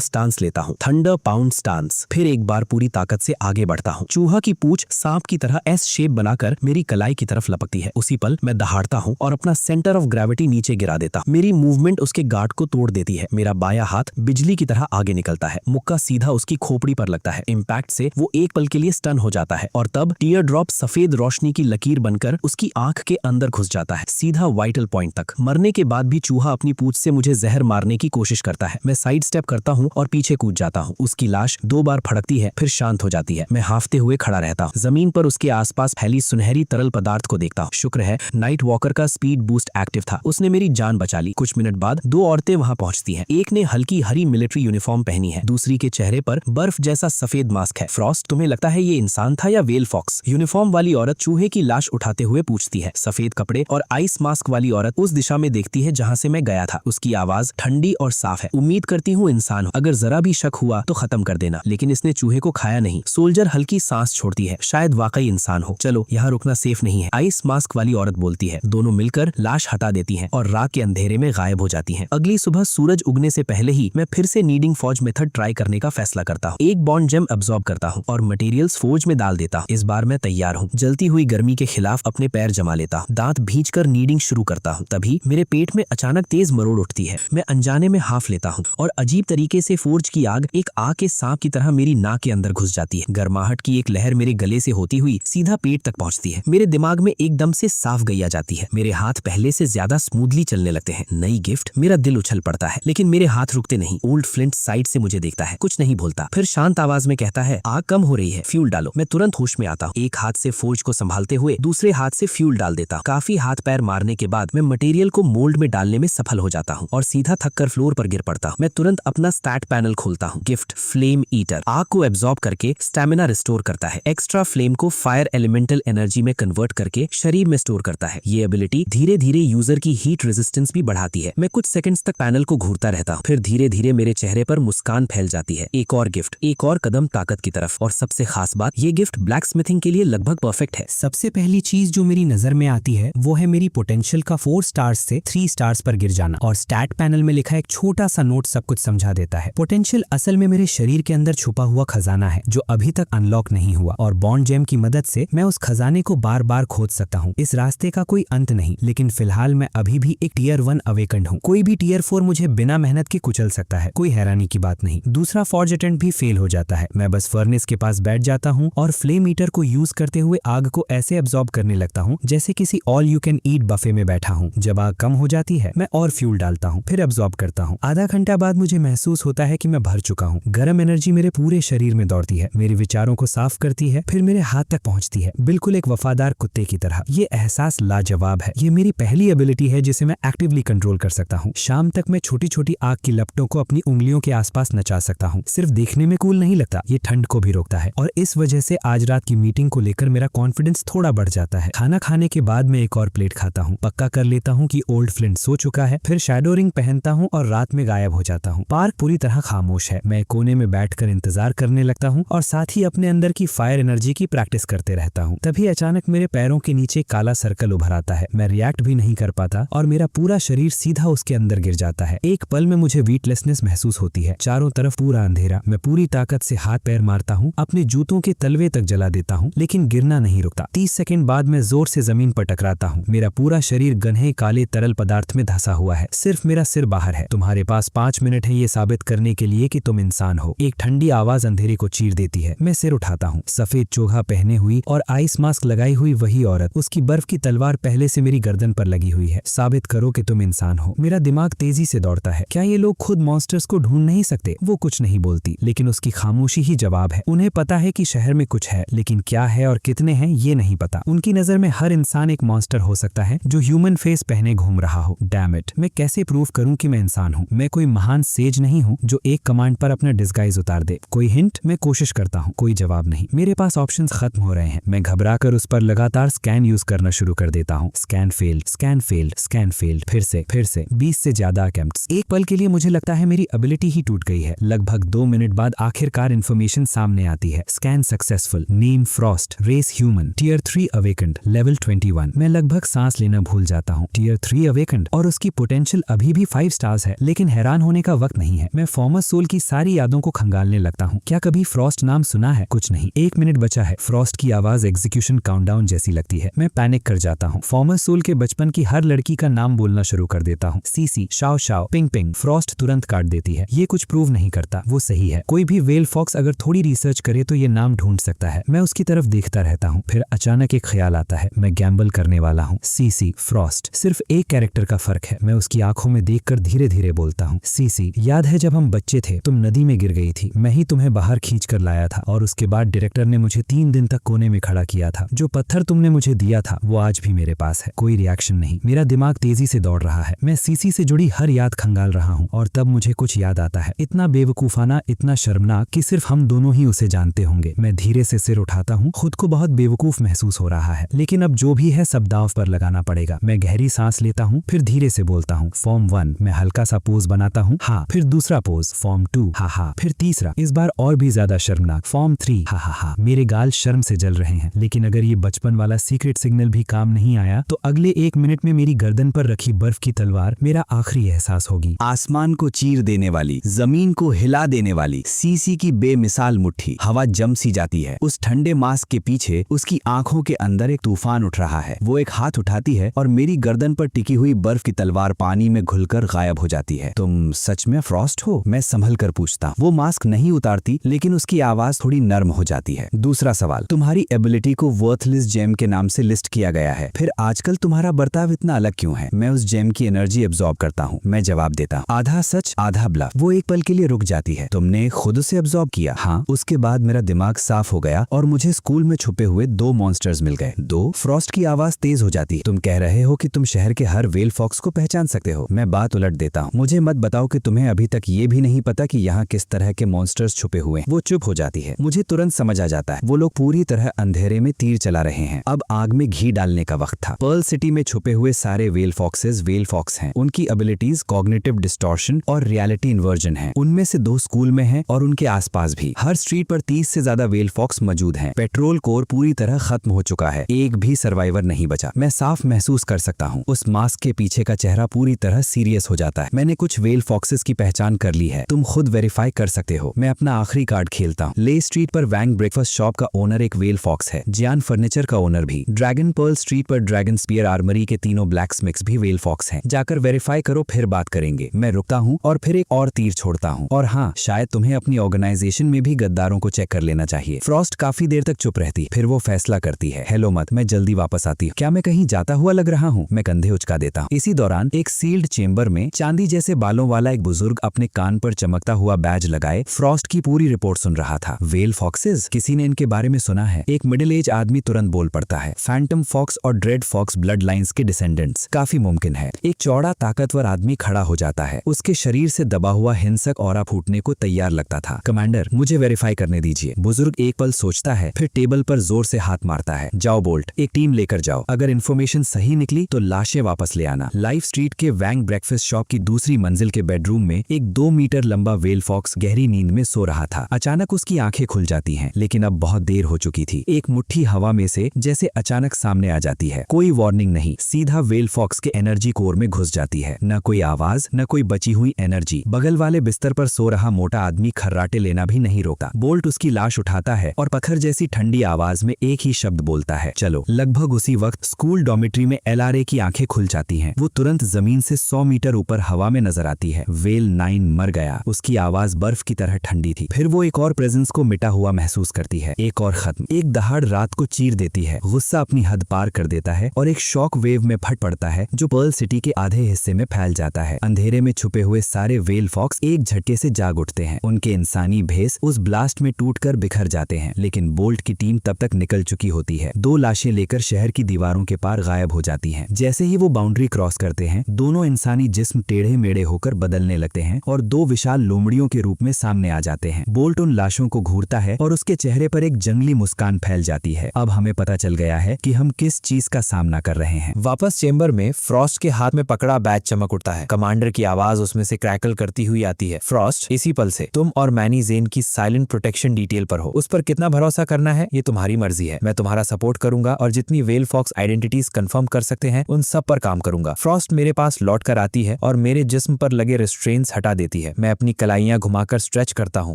स्टांस लेता हूँ। Thunder pound stance. फिर एक बार पूरी ताकत से आगे बढ़ता हूँ। चूहा की पूंछ सांप की तरह एस शेप बनाकर मेरी कलाई की तरफ लपकती है। उसी पल मैं दहाड़ता हूँ और अपना सेंटर ऑफ ग्रेविटी नीचे गिरा देता। मेरी मूवमेंट उसके गार्ड को तोड़ देती है। मेरा बायां हाथ बिजली की तरह आगे निकलता है। मुक्का सीधा उसकी खोपड़ी पर लगता है। इम्पैक्ट से वो एक पल के लिए स्टन हो जाता है और तब टीयर ड्रॉप सफेद रोशनी की लकीर बनकर उसकी आंख के अंदर घुस जाता है, सीधा वाइटल पॉइंट तक। मरने के बाद भी चूहा अपनी पूंछ से मुझे जहर मारने की कोशिश करता है। मैं साइड स्टेप करता हूँ और पीछे कूद जाता हूँ। उसकी लाश 2 बार फड़कती है, फिर शांत हो जाती है। मैं हाफते हुए खड़ा रहता हूँ। जमीन पर उसके आसपास फैली सुनहरी तरल पदार्थ को देखता हूँ। शुक्र है नाइट वॉकर का स्पीड बूस्ट एक्टिव था, उसने मेरी जान बचा ली। कुछ मिनट बाद 2 औरतें वहां पहुंचती हैं। एक ने हल्की हरी मिलिट्री यूनिफॉर्म पहनी है, दूसरी के चेहरे पर बर्फ जैसा सफेद मास्क है। फ्रॉस्ट, तुम्हें लगता है ये इंसान था या वेल फॉक्स? यूनिफॉर्म वाली औरत चूहे की लाश उठाते हुए पूछती है। सफेद कपड़े और आइस मास्क वाली औरत उस दिशा में देखती है जहां से मैं गया था। उसकी आवाज ठंडी और साफ है। उम्मीद करती हूँ इंसान हो। अगर जरा भी शक हुआ तो खत्म कर देना। लेकिन इसने चूहे को खाया नहीं। सोल्जर हल्की सांस छोड़ती है, शायद वाकई इंसान हो। चलो, यहाँ रुकना सेफ नहीं है, आइस मास्क वाली औरत बोलती है। दोनों मिलकर लाश हटा देती हैं और रात के अंधेरे में गायब हो जाती हैं। अगली सुबह सूरज उगने से पहले ही मैं फिर से नीडिंग फॉर्ज मेथड ट्राई करने का फैसला करता हूँ। एक बॉन्ड जेम अब्सॉर्ब करता हूँ और मटेरियल्स फोर्ज में डाल देता हूँ। इस बार मैं तैयार हूँ। जलती हुई गर्मी के खिलाफ अपने पैर जमा लेता हूँ। दांत भींचकर नीडिंग शुरू करता हूँ। तभी मेरे पेट में अचानक तेज मरोड़ उठती है। मैं अनजाने में हाफ लेता हूँ और अजीब तरीके से फोर्ज की आग एक आग के सांप की तरह मेरी नाक के अंदर घुस जाती है। गर्माहट की एक लहर मेरे गले से होती हुई सीधा पेट तक पहुंचती है। मेरे दिमाग में एकदम से साफ गई आ जाती है। मेरे हाथ पहले से ज्यादा स्मूथली चलने लगते हैं। नई गिफ्ट, मेरा दिल उछल पड़ता है, लेकिन मेरे हाथ रुकते नहीं। ओल्ड फ्लिंट साइड से मुझे देखता है, कुछ नहीं बोलता, फिर शांत आवाज में कहता है, आग कम हो रही है, फ्यूल डालो। मैं तुरंत होश में आता हूँ। एक हाथ से फोर्ज को संभालते हुए दूसरे हाथ से फ्यूल डाल देता हूँ। काफी हाथ पैर मारने के बाद मैं मटेरियल को मोल्ड में डालने में सफल हो जाता हूँ और सीधा थककर फ्लोर पर गिर पड़ता हूँ। मैं तुरंत अपना स्टैट पैनल खोलता हूँ। गिफ्ट फ्लेम ईटर आग को एब्जॉर्ब करके स्टेमिना रिस्टोर करता है। एक्स्ट्रा फ्लेम को फायर एलिमेंटल एनर्जी में कन्वर्ट करके शरीर में स्टोर करता है। ये एबिलिटी धीरे धीरे यूजर की हीट रेजिस्टेंस भी बढ़ाती है। मैं कुछ सेकंड्स तक पैनल को घूरता रहता हूँ, फिर धीरे धीरे मेरे चेहरे पर मुस्कान फैल जाती है। एक और गिफ्ट, एक और कदम ताकत की तरफ। और सबसे खास बात, ये गिफ्ट ब्लैक स्मिथिंग के लिए लगभग परफेक्ट है। सबसे पहली चीज जो मेरी नजर में आती है वो है मेरी पोटेंशियल का 4 स्टार्स से 3 स्टार्स पर गिर जाना। और स्टैट पैनल में लिखा एक छोटा सा नोट सब कुछ समझा देता है। पोटेंशियल असल में मेरे शरीर के अंदर छुपा हुआ खजाना है जो अभी तक अनलॉक नहीं हुआ, और बॉन्ड जेम की मदद से मैं उस खजाने को बार बार खोद सकता हूँ। इस रास्ते का कोई अंत नहीं, लेकिन फिलहाल मैं अभी भी एक टियर 1 अवेकन्ड हूँ। कोई भी टियर 4 मुझे बिना मेहनत के कुचल सकता है, कोई हैरानी की बात नहीं। दूसरा फॉर्ज अटेम्प्ट भी फेल हो जाता है। मैं बस फर्नेस के पास बैठ जाता हूँ और फ्लेम हीटर को यूज करते हुए आग को ऐसे एब्जॉर्ब करने लगता हूँ जैसे किसी all you can eat buffet में बैठा हूँ। जब आग कम हो जाती है मैं और फ्यूल डालता हूँ, फिर एब्जॉर्ब करता हूँ। आधा घंटा बाद मुझे महसूस होता है कि मैं भर चुका हूँ। गर्म एनर्जी मेरे पूरे शरीर में दौड़ती है, मेरे विचारों को साफ करती है, फिर मेरे हाथ तक पहुंचती है, बिल्कुल एक वफादार कुत्ते की तरह। ये एहसास लाजवाब है। ये मेरी पहली एबिलिटी है जिसे मैं एक्टिवली कंट्रोल कर सकता हूँ। शाम तक मैं छोटी छोटी आग की लपटों को अपनी उंगलियों के आसपास नचा सकता हूँ। सिर्फ देखने में कूल नहीं लगता, ये ठंड को भी रोकता है। और इस वजह से आज रात की मीटिंग को लेकर मेरा कॉन्फिडेंस थोड़ा बढ़ जाता है। खाना खाने के बाद मैं एक और प्लेट खाता हूँ, पक्का कर लेता हूँ कि ओल्ड फ्लिंट सो चुका है, फिर शैडो रिंग पहनता हूँ और रात में गायब हो जाता हूँ। पार्क पूरी तरह खामोश है। मैं कोने में बैठकर इंतजार करने लगता हूँ और साथ ही अपने अंदर की फायर एनर्जी की प्रैक्टिस करते रहता हूँ। तभी अचानक मेरे पैरों के नीचे काला सर्कल उभर आता है। मैं रिएक्ट भी नहीं कर पाता और मेरा पूरा शरीर सीधा उसके अंदर गिर जाता है। एक पल में मुझे वीटलेसनेस महसूस होती है। चारों तरफ पूरा अंधेरा। मैं पूरी ताकत से हाथ पैर मारता हूँ, अपने जूतों के तलवे तक जला देता हूँ, लेकिन गिरना नहीं रुकता। 30 सेकंड बाद मैं जोर से जमीन पर टकराता हूँ। मेरा पूरा शरीर घने काले तरल पदार्थ में धंसा हुआ है, सिर्फ मेरा सिर बाहर है। तुम्हारे पास 5 मिनट है ये साबित करने के लिए कि तुम इंसान हो। एक ठंडी आवाज अंधेरे को चीर देती है। मैं सिर उठाता हूँ। सफेद चोगा पहने हुई और आइस मास्क लगाई हुई वही औरत, उसकी बर्फ की तलवार पहले से मेरी गर्दन पर लगी हुई है। साबित करो कि तुम इंसान हो। मेरा दिमाग तेजी से दौड़ता है। क्या ये लोग खुद मॉन्स्टर्स को ढूंढ नहीं सकते? वो कुछ नहीं बोलती, लेकिन उसकी खामोशी ही जवाब है। उन्हें पता है कि शहर में कुछ है, लेकिन क्या है और कितने हैं ये नहीं पता। उनकी नजर में हर इंसान एक मॉन्स्टर हो सकता है जो ह्यूमन फेस पहने घूम रहा हो। डैम इट, मैं कैसे प्रूव करूं कि मैं इंसान हूं? मैं कोई महान सेज नहीं हूं जो एक कमांड पर अपना डिस्गाइज उतार दे। कोई हिंट? मैं कोशिश करता हूं, कोई जवाब नहीं। मेरे पास ऑप्शंस खत्म हो रहे हैं। मैं घबराकर उस पर लगातार स्कैन यूज करना शुरू कर देता हूं। Scan failed, scan failed, scan failed, फिर से 20 से ज्यादा अटेम्प्ट्स। एक पल के लिए मुझे लगता है मेरी एबिलिटी ही टूट गई है। लगभग 2 मिनट बाद आखिरकार इंफॉर्मेशन सामने आती है। Scan successful, name Frost, race human, tier 3 awakened, level 21। मैं लगभग सांस लेना भूल जाता हूँ। टियर 3 अवेकन्ड और उसकी पोटेंशियल अभी भी 5 स्टार्स है, लेकिन हैरान होने का वक्त नहीं है। मैं फॉर्मस सोल की सारी यादों को खंगालने लगता हूँ। क्या कभी फ्रॉस्ट नाम सुना है? कुछ नहीं। 1 मिनट बचा है। फ्रॉस्ट की आवाज एग्जीक्यूशन काउंटडाउन जैसी लगती है। मैं पैनिक कर जाता हूँ। फॉर्मस सोल के बचपन की हर लड़की का नाम बोलना शुरू कर देता हूँ। CC, Shao Shao, ping ping. Frost तुरंत काट देती है। ये कुछ प्रूव नहीं करता, वो सही है। कोई भी वेल फॉक्स अगर थोड़ी रिसर्च करे तो ये नाम ढूंढ सकता है। मैं उसकी तरफ देखता रहता हूँ। फिर अचानक एक ख्याल आता है। मैं गैम्बल करने वाला हूँ। सीसी, फ्रॉस्ट, सिर्फ एक कैरेक्टर का फर्क है। मैं उसकी आंखों में देखकर धीरे धीरे बोलता हूँ। सीसी, याद है जब हम बच्चे थे, तुम नदी में गिर गई थी, मैं ही तुम्हें बाहर खींच कर लाया था, और उसके बाद डायरेक्टर ने मुझे 3 दिन तक कोने में खड़ा किया था। जो पत्थर तुमने मुझे दिया था वो आज भी मेरे पास है। कोई रिएक्शन नहीं। मेरा दिमाग तेजी से दौड़ रहा है। मैं सीसी से जुड़ी हर याद खंगाल रहा हूँ, और तब मुझे कुछ याद आता है। इतना बेवकूफाना, इतना शर्मनाक कि सिर्फ हम दोनों ही उसे जानते होंगे। मैं धीरे से सिर उठाता हूँ। खुद को बहुत बेवकूफ महसूस हो रहा है, लेकिन अब जो भी है सब दांव पर लगाना पड़ेगा। मैं गहरी सांस लेता हूँ, फिर धीरे से बोलता हूँ। फॉर्म 1। मैं हल्का सा पोज बनाता हूँ। हाँ। फिर दूसरा पोज। फॉर्म 2। हा हा। फिर तीसरा, इस बार और भी ज्यादा शर्मनाक। फॉर्म 3। हा हा हा। मेरे गाल शर्म से जल रहे हैं, लेकिन अगर ये बचपन वाला सीक्रेट सिग्नल भी काम नहीं आया तो अगले 1 मिनट में मेरी गर्दन पर रखी बर्फ की तलवार मेरा आखिरी एहसास होगी। आसमान को चीर देने वाली, जमीन को हिला देने वाली सीसी की बेमिसाल मुट्ठी। हवा जम सी जाती है। उस ठंडे मास्क के पीछे उसकी आंखों के अंदर एक तूफान उठ रहा है। वो एक हाथ उठाती है और मेरी गर्दन पर टिकी हुई बर्फ की तलवार पानी में घुलकर गायब हो जाती है। तुम सच में फ्रॉस्ट हो? मैं संभल कर पूछता। वो मास्क नहीं उतारती, लेकिन उसकी आवाज थोड़ी नर्म हो जाती है। दूसरा सवाल, तुम्हारी एबिलिटी को वर्थलेस जेम के नाम से लिस्ट किया गया है, फिर आजकल तुम्हारा बर्ताव इतना अलग क्यों है? मैं उस जेम की एनर्जी एब्जॉर्ब करता हूँ। हूँ, मैं जवाब देता हूँ। आधा सच आधा ब्लफ। वो एक पल के लिए रुक जाती है। तुमने खुद उसे अब्सॉर्ब किया? हाँ। उसके बाद मेरा दिमाग साफ हो गया और मुझे स्कूल में छुपे हुए 2 मॉन्स्टर्स मिल गए। 2? फ्रॉस्ट की आवाज तेज हो जाती है। तुम कह रहे हो कि तुम शहर के हर वेल फॉक्स को पहचान सकते हो? मैं बात उलट देता हूँ। मुझे मत बताओ कि तुम्हें अभी तक ये भी नहीं पता कि यहाँ किस तरह के मॉन्स्टर्स छुपे हुए हैं। वो चुप हो जाती है। मुझे तुरंत समझ आ जाता है वो लोग पूरी तरह अंधेरे में तीर चला रहे हैं। अब आग में घी डालने का वक्त था। पर्ल सिटी में छुपे हुए सारे वेल फॉक्स हैं। उनकी एबिलिटीज कॉग्निटिव डिस्टॉर्शन और रियलिटी इन्वर्जन है। उनमें से 2 स्कूल में हैं और उनके आसपास भी। हर स्ट्रीट पर 30 से ज्यादा वेल फॉक्स मौजूद हैं। पेट्रोल कोर पूरी तरह खत्म हो चुका है। एक भी सर्वाइवर नहीं बचा। मैं साफ महसूस कर सकता हूँ उस मास्क के पीछे का चेहरा पूरी तरह सीरियस हो जाता है। मैंने कुछ वेल फॉक्सेस की पहचान कर ली है। तुम खुद वेरीफाई कर सकते हो। मैं अपना आखिरी कार्ड खेलता हूँ। ले स्ट्रीट पर वैंग ब्रेकफास्ट शॉप का ओनर एक वेल फॉक्स है। जियान फर्नीचर का ओनर भी। ड्रैगन पर्ल स्ट्रीट पर ड्रैगन स्पीयर आर्मरी के 3 ब्लैकस्मिथ्स भी वेल फॉक्स हैं। जाकर वेरीफाई करो, फिर बात करेंगे। मैं रुकता हूँ और फिर एक और तीर छोड़ता हूँ। और हाँ, शायद तुम्हें अपनी ऑर्गेनाइजेशन में भी गद्दारों को चेक कर लेना चाहिए। फ्रॉस्ट काफी देर तक चुप रहती, फिर वो फैसला करती है, हेलो मत, मैं जल्दी वापस आती हूँ। क्या मैं कहीं जाता हुआ लग रहा हूँ? मैं कंधे उचका देता हूँ। इसी दौरान एक सील्ड चेंबर में चांदी जैसे बालों वाला एक बुजुर्ग अपने कान पर चमकता हुआ बैज लगाए फ्रॉस्ट की पूरी रिपोर्ट सुन रहा था। वेल फॉक्सेस, किसी ने इनके बारे में सुना है? एक मिडिल एज आदमी तुरंत बोल पड़ता है, फैंटम फॉक्स और ड्रेड फॉक्स ब्लड लाइन्स के डिसेंडेंट्स। काफी मुमकिन है। एक चौड़ा ताकतवर आदमी खड़ा हो जाता है। उसके शरीर से दबा हुआ हिंसक ऑरा फूटने को तैयार लगता था। कमांडर, मुझे वेरीफाई करने दीजिए। बुजुर्ग एक पल सोचता है, फिर टेबल पर जोर से हाथ मारता है। जाओ बोल्ट, एक टीम लेकर जाओ। अगर इन्फॉर्मेशन सही निकली तो लाशें वापस ले आना। लाइफ स्ट्रीट के वैंग ब्रेकफास्ट शॉप की दूसरी मंजिल के बेडरूम में एक 2 मीटर लंबा वेल फॉक्स गहरी नींद में सो रहा था। अचानक उसकी आंखें खुल जाती हैं, लेकिन अब बहुत देर हो चुकी थी। एक मुट्ठी हवा में से जैसे अचानक सामने आ जाती है। कोई वार्निंग नहीं, सीधा वेल फॉक्स के एनर्जी कोर में घुस जाती है। न कोई आवाज, न कोई बची हुई एनर्जी। बगल वाले बिस्तर पर सो रहा मोटा आदमी खर्राटे लेना भी नहीं रोकता। बोल्ट उसकी लाश उठाता है और पत्थर जैसी ठंडी आवाज में एक ही शब्द बोलता है, चलो। लगभग उसी वक्त स्कूल डॉर्मेट्री में LRA की आंखें खुल जाती हैं। वो तुरंत जमीन से 100 मीटर ऊपर हवा में नजर आती है। वेल 9 मर गया। उसकी आवाज बर्फ की तरह ठंडी थी। फिर वो एक और प्रेजेंस को मिटा हुआ महसूस करती है। एक और खत्म। एक दहाड़ रात को चीर देती है। गुस्सा अपनी हद पार कर देता है और एक शॉक वेव में फट पड़ता है जो पर्ल सिटी के आधे हिस्से में फैल जाता है। अंधेरे में छुपे हुए सारे वेल फॉक्स एक झटके से जाग उठते हैं। उनके इंसानी भेस उस ब्लास्ट में टूटकर बिखर जाते हैं, लेकिन बोल्ट की टीम तब तक निकल चुकी होती है। 2 लाशें लेकर शहर की दीवारों के पार गायब हो जाती हैं। जैसे ही वो बाउंड्री क्रॉस करते हैं, दोनों इंसानी जिस्म टेढ़े मेढ़े होकर बदलने लगते हैं और 2 विशाल लोमड़ियों के रूप में सामने आ जाते हैं। बोल्ट उन लाशों को घूरता है और उसके चेहरे पर एक जंगली मुस्कान फैल जाती है। अब हमें पता चल गया है कि हम किस चीज का सामना कर रहे हैं। वापस चेंबर में फ्रॉस्ट के हाथ में पकड़ा बैज चमक उठता है। कमांडर की आवाज उसमें से क्रैकल करती हुई आती है, फ्रॉस्ट, इसी पल से तुम और मैनी जेन की साइलेंट प्रोटेक्शन डिटेल पर हो। उस पर कितना भरोसा करना है ये तुम्हारी मर्जी है। मैं तुम्हारा सपोर्ट करूंगा और जितनी वेल फॉक्स आइडेंटिटीज कंफर्म कर सकते हैं उन सब पर काम करूंगा। फ्रॉस्ट मेरे पास लौट कर आती है और मेरे जिस्म पर लगे रिस्ट्रेन्स हटा देती है। मैं अपनी कलाइयां घुमाकर स्ट्रेच करता हूँ